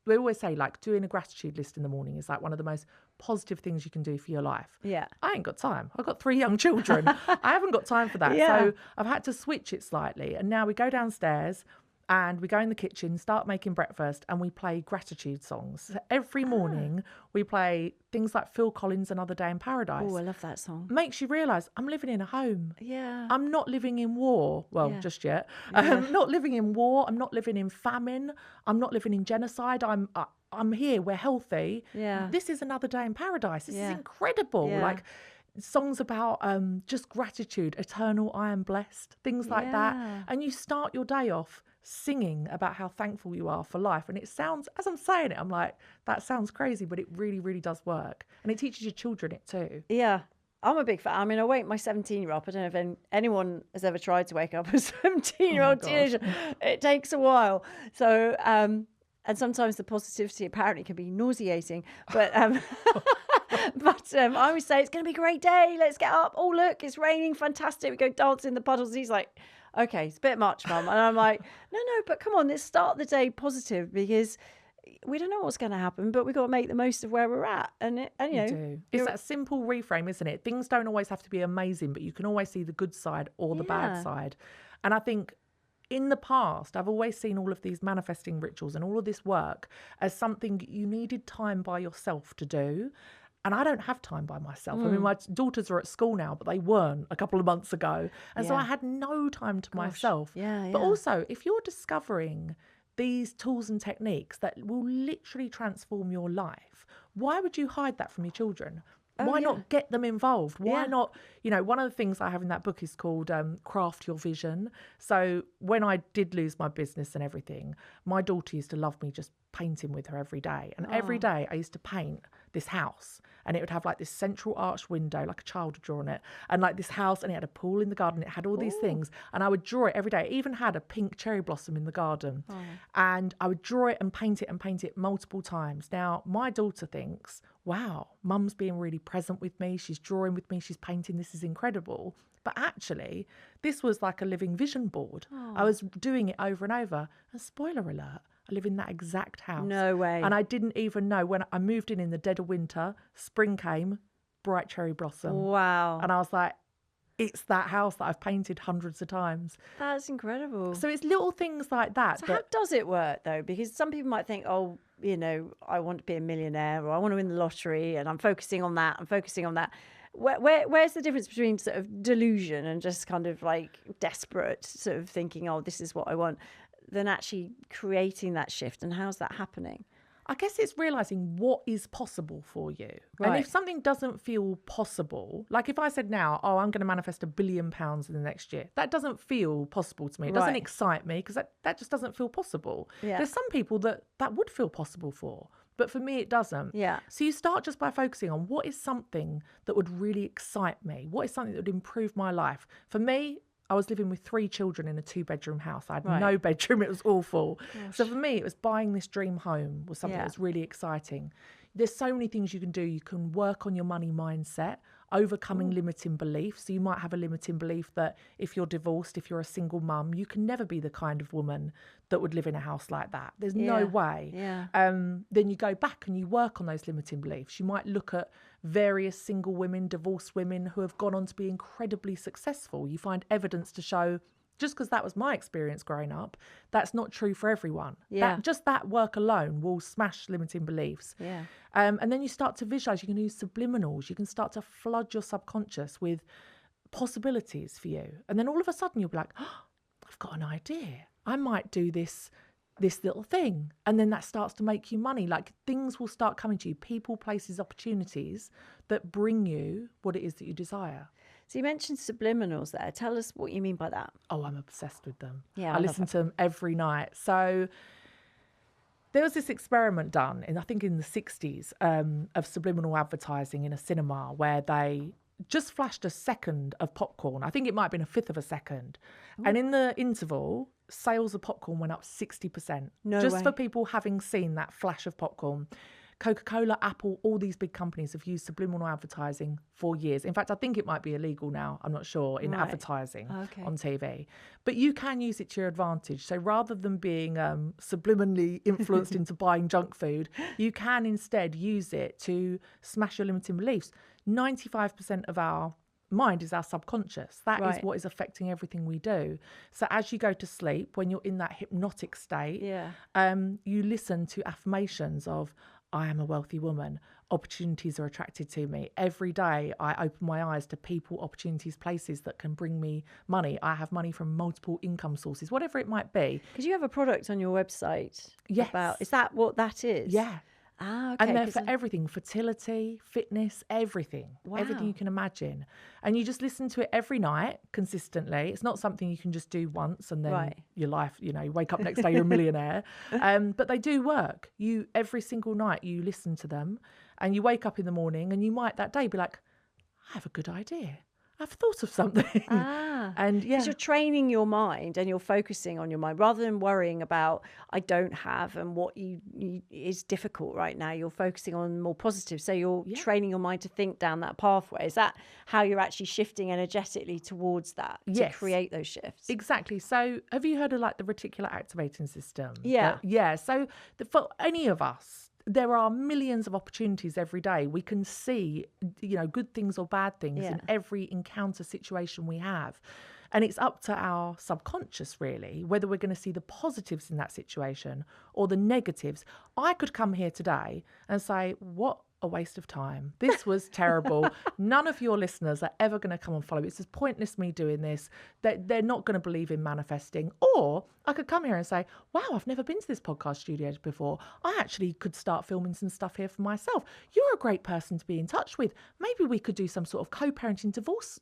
we always say, like, doing a gratitude list in the morning is like one of the most positive things you can do for your life. Yeah. I ain't got time. I've got 3 young children. I haven't got time for that. Yeah. So I've had to switch it slightly. And now we go downstairs and we go in the kitchen, start making breakfast, and we play gratitude songs. So every morning we play things like Phil Collins' Another Day in Paradise. Oh, I love that song. Makes you realise I'm living in a home. Yeah. I'm not living in war. Well, just yet. I'm not living in war. I'm not living in famine. I'm not living in genocide. I'm here. We're healthy. Yeah. This is another day in paradise. This is incredible. Yeah. Like songs about just gratitude, eternal, I am blessed, things like that. And you start your day off singing about how thankful you are for life. And it sounds, as I'm saying it, I'm like, that sounds crazy, but it really, really does work. And it teaches your children it too. Yeah. I'm a big fan. I mean, I wake my 17-year-old up. I don't know if anyone has ever tried to wake up a 17-year-old teenager. It takes a while. So, and sometimes the positivity apparently can be nauseating. But I always say, it's going to be a great day. Let's get up. Oh, look, it's raining. Fantastic. We go dance in the puddles. He's like, okay, it's a bit much, Mum. And I'm like, no, but come on, let's start the day positive, because we don't know what's going to happen, but we've got to make the most of where we're at. And you know, do. It's that simple reframe, isn't it? Things don't always have to be amazing, but you can always see the good side or the bad side. And I think in the past, I've always seen all of these manifesting rituals and all of this work as something you needed time by yourself to do. And I don't have time by myself. I mean, my daughters are at school now, but they weren't a couple of months ago. And so I had no time to myself. But also, if you're discovering these tools and techniques that will literally transform your life, why would you hide that from your children? Why not get them involved? Why not, you know, one of the things I have in that book is called Craft Your Vision. So when I did lose my business and everything, my daughter used to love me just painting with her every day. And every day I used to paint this house, and it would have like this central arched window, like a child would draw on it, and like this house, and it had a pool in the garden. It had all these things, and I would draw it every day. It even had a pink cherry blossom in the garden, and I would draw it and paint it multiple times. Now, my daughter thinks, wow, Mum's being really present with me. She's drawing with me. She's painting. This is incredible. But actually, this was like a living vision board. I was doing it over and over. And spoiler alert, I live in that exact house. No way. And I didn't even know when I moved in the dead of winter, spring came, bright cherry blossom. Wow. And I was like, it's that house that I've painted hundreds of times. That's incredible. So it's little things like that. So how does it work, though? Because some people might think, oh, you know, I want to be a millionaire, or I want to win the lottery, and I'm focusing on that. Where's the difference between sort of delusion and just kind of like desperate sort of thinking, oh, this is what I want, than actually creating that shift? And how's that happening? I guess it's realizing what is possible for you. And Right. if something doesn't feel possible, like if I said now, oh, I'm going to manifest £1 billion in the next year, that doesn't feel possible to me. It doesn't Right. excite me because that just doesn't feel possible. Yeah. There's some people that would feel possible for, but for me, it doesn't. Yeah. So you start just by focusing on what is something that would really excite me? What is something that would improve my life? For me, I was living with 3 children in a 2-bedroom house. I had Right. no bedroom. It was awful. So for me, it was buying this dream home was something Yeah. that was really exciting. There's so many things you can do. You can work on your money mindset, overcoming limiting beliefs. So you might have a limiting belief that if you're divorced, if you're a single mum, you can never be the kind of woman that would live in a house like that. There's Yeah. no way. Yeah. Then you go back and you work on those limiting beliefs. You might look at various single women, divorced women who have gone on to be incredibly successful. You find evidence to show, just because that was my experience growing up, that's not true for everyone. Yeah. Just that work alone will smash limiting beliefs. Yeah. And then you start to visualize, you can use subliminals, you can start to flood your subconscious with possibilities for you. And then all of a sudden you'll be like, oh, I've got an idea. I might do this little thing. And then that starts to make you money. Like things will start coming to you, people, places, opportunities that bring you what it is that you desire. So you mentioned subliminals there. Tell us what you mean by that. Oh, I'm obsessed with them. Yeah, I I love listen to them every night. So there was this experiment done I think in the 60s of subliminal advertising in a cinema where they just flashed a second of popcorn. I think it might have been a fifth of a second. And in the interval, sales of popcorn went up 60%. No just way. for people having seen that flash of popcorn. Coca-Cola, Apple, all these big companies have used subliminal advertising for years. In fact, I think it might be illegal now, I'm not sure, in Right. advertising Okay. on TV. But you can use it to your advantage. So rather than being subliminally influenced into buying junk food, you can instead use it to smash your limiting beliefs. 95% of our mind is our subconscious. That is Right. what is affecting everything we do. So as you go to sleep, when you're in that hypnotic state, Yeah. you listen to affirmations of, I am a wealthy woman. Opportunities are attracted to me. Every day I open my eyes to people, opportunities, places that can bring me money. I have money from multiple income sources, whatever it might be. Because you have a product on your website. Yes. Is that what that is? Yeah. Ah, okay. And they're 'cause for everything, fertility, fitness, everything, everything Wow. you can imagine. And you just listen to it every night consistently. It's not something you can just do once and then Right. your life, you wake up next day, you're a millionaire. But they do work. Every single night you listen to them and you wake up in the morning and you might that day be like, I have a good idea. I've thought of something. Ah. And yeah. Because you're training your mind and you're focusing on your mind rather than worrying about I don't have and what you is difficult right now. You're focusing on more positive. So you're Yeah. training your mind to think down that pathway. Is that how you're actually shifting energetically towards that to Yes. create those shifts? Exactly. So have you heard of like the reticular activating system? Yeah. Yeah. So for any of us, there are millions of opportunities every day. We can see, good things or bad things Yeah. in every encounter situation we have. And it's up to our subconscious, really, whether we're going to see the positives in that situation or the negatives. I could come here today and say, what a waste of time. This was terrible. None of your listeners are ever going to come and follow. It's just pointless me doing this. They're not going to believe in manifesting. Or I could come here and say, wow, I've never been to this podcast studio before. I actually could start filming some stuff here for myself. You're a great person to be in touch with. Maybe we could do some sort of co-parenting divorce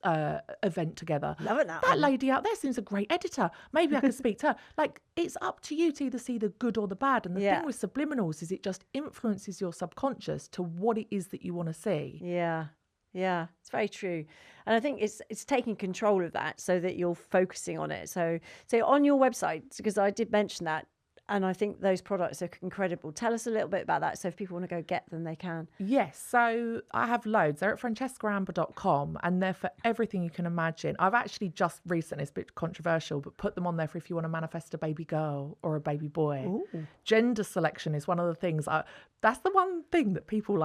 event together. Loving that That one. lady out there seems a great editor. Maybe I could speak to her. Like, it's up to you to either see the good or the bad. And the Yeah. thing with subliminals is it just influences your subconscious to what it is that you want to see. Yeah. Yeah, it's very true. And I think it's taking control of that so that you're focusing on it. So on your website, because I did mention that, and I think those products are incredible. Tell us a little bit about that. So if people want to go get them, they can. Yes, so I have loads. They're at francescaamber.com and they're for everything you can imagine. I've actually just recently, it's a bit controversial, but put them on there for if you want to manifest a baby girl or a baby boy. Ooh. Gender selection is one of the things. That's the one thing that people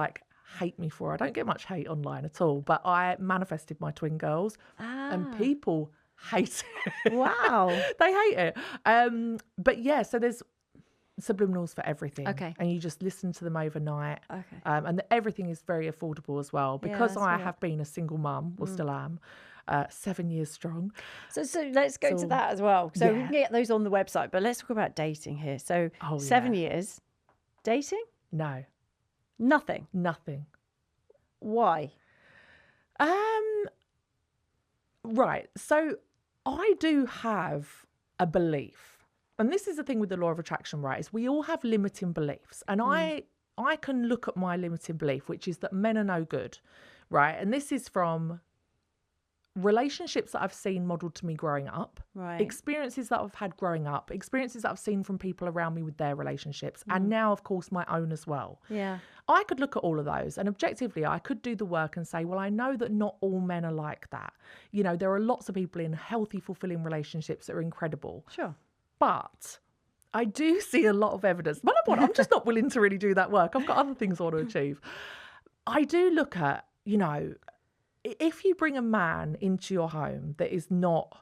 hate me for. I don't get much hate online at all, but I manifested my twin girls and people hate it. Wow. They hate it. But yeah, so there's subliminals for everything. Okay. And you just listen to them overnight. Okay. And everything is very affordable as well. Because that's I right. have been a single mum, or still am, 7 years strong. So let's go to that as well. So we yeah. can get those on the website, but let's talk about dating here. So Oh, 7 yeah. years dating, No, nothing. nothing. Why? Right. So I do have a belief, and this is the thing with the law of attraction, right? Is we all have limiting beliefs, and I can look at my limiting belief, which is that men are no good, right? And this is from relationships that I've seen modeled to me growing up, Right. experiences that I've had growing up, experiences that I've seen from people around me with their relationships, and now, of course, my own as well. Yeah. I could look at all of those and objectively I could do the work and say, well, I know that not all men are like that. You know, there are lots of people in healthy, fulfilling relationships that are incredible. Sure. But I do see a lot of evidence. But I'm just not willing to really do that work. I've got other things I want to achieve. I do look at, you know, if you bring a man into your home that is not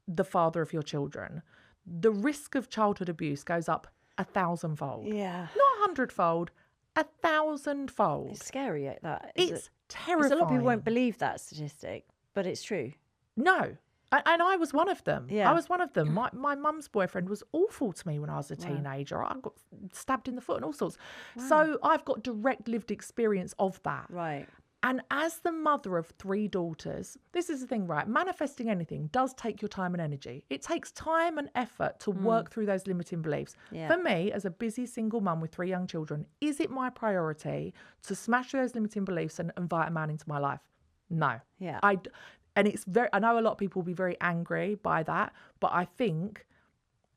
the father of your children, the risk of childhood abuse goes up 1,000-fold. Yeah. Not 100-fold, 1,000-fold. It's scary, that. It's terrifying. A lot of people won't believe that statistic, but it's true. No. And I was one of them. Yeah. I was one of them. My mum's boyfriend was awful to me when I was a teenager. I got stabbed in the foot and all sorts. So I've got direct lived experience of that. Right. And as the mother of 3 daughters, this is the thing, right? Manifesting anything does take your time and energy. It takes time and effort to work through those limiting beliefs. Yeah. For me, as a busy single mum with 3 young children, is it my priority to smash through those limiting beliefs and invite a man into my life? No. Yeah. And it's I know a lot of people will be very angry by that, but I think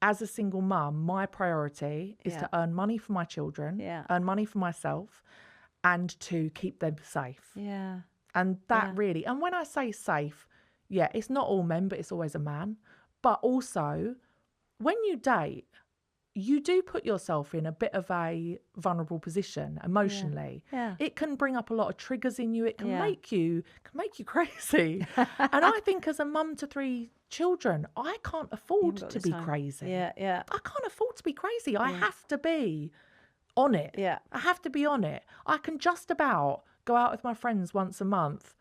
as a single mum, my priority is to earn money for my children, earn money for myself, and to keep them safe. Yeah. And that really, and when I say safe, it's not all men, but it's always a man. But also, when you date, you do put yourself in a bit of a vulnerable position emotionally. Yeah. It can bring up a lot of triggers in you. It can make you crazy. And I think as a mum to 3 children, I can't afford to be crazy. Yeah, yeah. I can't afford to be crazy. I have to be on it. Yeah. I have to be on it. I can just about go out with my friends once a month,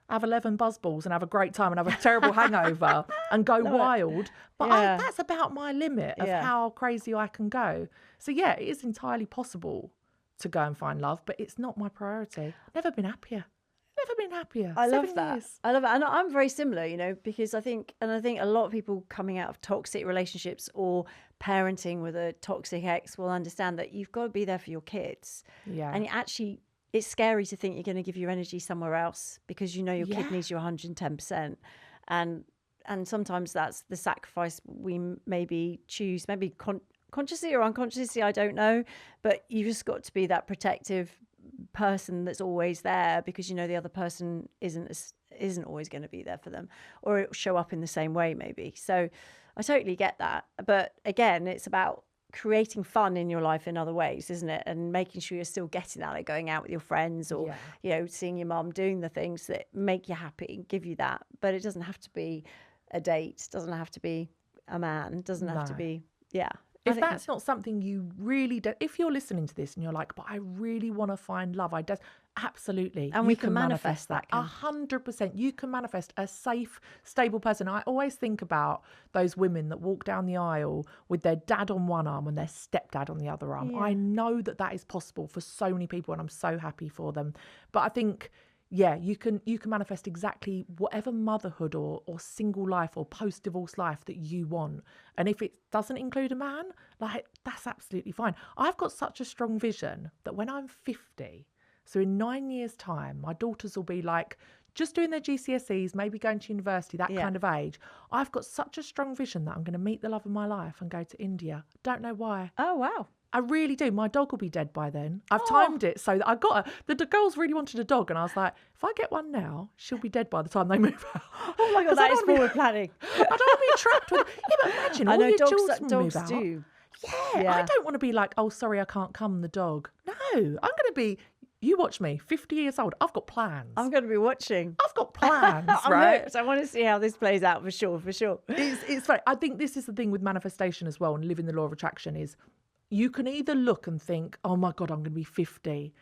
have 11 buzzballs and have a great time and have a terrible hangover and go wild. But that's about my limit of how crazy I can go. So it is entirely possible to go and find love, but it's not my priority. Never been happier. I love 7 that. years. I love it. And I'm very similar, you know, because I think a lot of people coming out of toxic relationships or parenting with a toxic ex will understand that you've got to be there for your kids. Yeah. And it's scary to think you're going to give your energy somewhere else because you know your kid needs you 110%. And sometimes that's the sacrifice we maybe choose, maybe consciously or unconsciously, I don't know. But you just got to be that protective person that's always there because you know the other person isn't always going to be there for them, or it'll show up in the same way maybe. So I totally get that. But again, it's about creating fun in your life in other ways, isn't it? And making sure you're still getting that, like going out with your friends or you know, seeing your mum, doing the things that make you happy, give you that. But it doesn't have to be a date, doesn't have to be a man, doesn't have to be If that's not something you really do, if you're listening to this and you're like, but I really want to find love, absolutely. And we can manifest that. 100%. You can manifest a safe, stable person. I always think about those women that walk down the aisle with their dad on one arm and their stepdad on the other arm. I know that is possible for so many people and I'm so happy for them. But I think, you can manifest exactly whatever motherhood or single life or post-divorce life that you want. And if it doesn't include a man, like, that's absolutely fine. I've got such a strong vision that when I'm 50, so in 9 years' time, my daughters will be like just doing their GCSEs, maybe going to university, that kind of age. I've got such a strong vision that I'm going to meet the love of my life and go to India. Don't know why. Oh, wow. I really do. My dog will be dead by then. I've timed it so that I got her. The girls really wanted a dog, and I was like, if I get one now, she'll be dead by the time they move out. Oh my God, that is forward planning. I don't want to be trapped with. Yeah, but imagine all your children dogs move out. do. Yeah, I don't want to be like, oh, sorry, I can't come. The dog. No, I'm going to be. You watch me, 50 years old. I've got plans. I'm going to be watching. I've got plans, right? So I want to see how this plays out for sure. It's funny. I think this is the thing with manifestation as well, and living the law of attraction is, You can either look and think, oh my God, I'm going to be 50,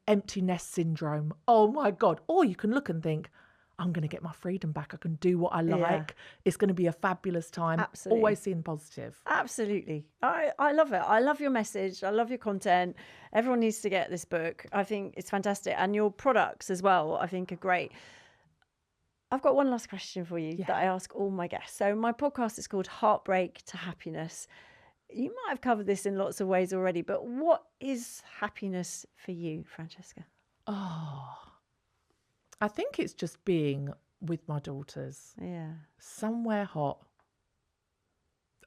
empty nest syndrome. Oh my God. Or you can look and think, I'm going to get my freedom back. I can do what I like. Yeah. It's going to be a fabulous time. Absolutely. Always seeing positive. Absolutely. I love it. I love your message. I love your content. Everyone needs to get this book. I think it's fantastic. And your products as well, I think, are great. I've got one last question for you that I ask all my guests. So my podcast is called Heartbreak to Happiness. You might have covered this in lots of ways already, but what is happiness for you, Francesca? Oh, I think it's just being with my daughters. Yeah. Somewhere hot,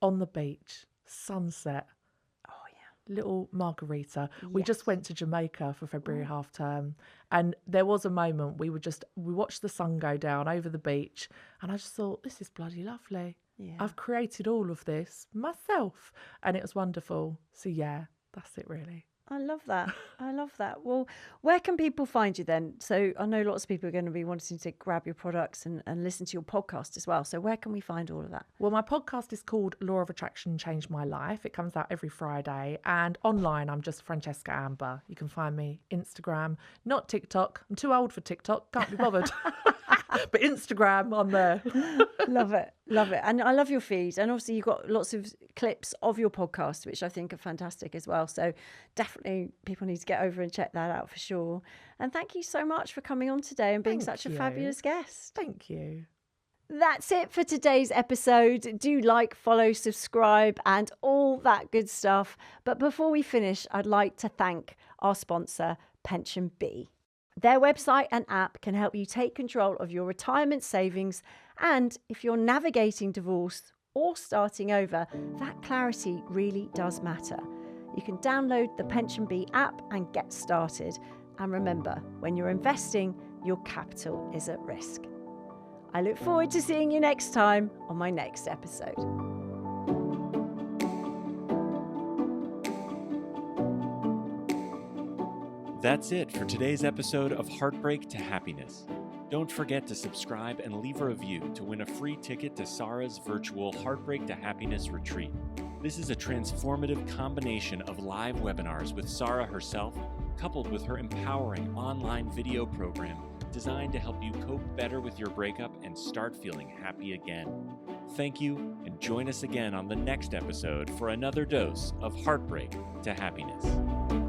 on the beach, sunset. Oh, yeah. Little margarita. We Yes. just went to Jamaica for February half term, and there was a moment we watched the sun go down over the beach, and I just thought, this is bloody lovely. Yeah. I've created all of this myself, and it was wonderful. So yeah, that's it really. I love that. I love that. Well, where can people find you then? So I know lots of people are going to be wanting to grab your products and listen to your podcast as well. So where can we find all of that? Well, my podcast is called Law of Attraction Changed My Life. It comes out every Friday, and online I'm just Francesca Amber. You can find me Instagram, not TikTok. I'm too old for TikTok, can't be bothered. But Instagram, I'm there. Love it. Love it. And I love your feed. And obviously you've got lots of clips of your podcast, which I think are fantastic as well. So definitely people need to get over and check that out for sure. And thank you so much for coming on today and being Thank such a you. fabulous guest. Thank you. That's it for today's episode. Do like, follow, subscribe, and all that good stuff. But before we finish, I'd like to thank our sponsor, Pension Bee. Their website and app can help you take control of your retirement savings. And if you're navigating divorce or starting over, that clarity really does matter. You can download the Pension Bee app and get started. And remember, when you're investing, your capital is at risk. I look forward to seeing you next time on my next episode. That's it for today's episode of Heartbreak to Happiness. Don't forget to subscribe and leave a review to win a free ticket to Sarah's virtual Heartbreak to Happiness retreat. This is a transformative combination of live webinars with Sarah herself, coupled with her empowering online video program designed to help you cope better with your breakup and start feeling happy again. Thank you, and join us again on the next episode for another dose of Heartbreak to Happiness.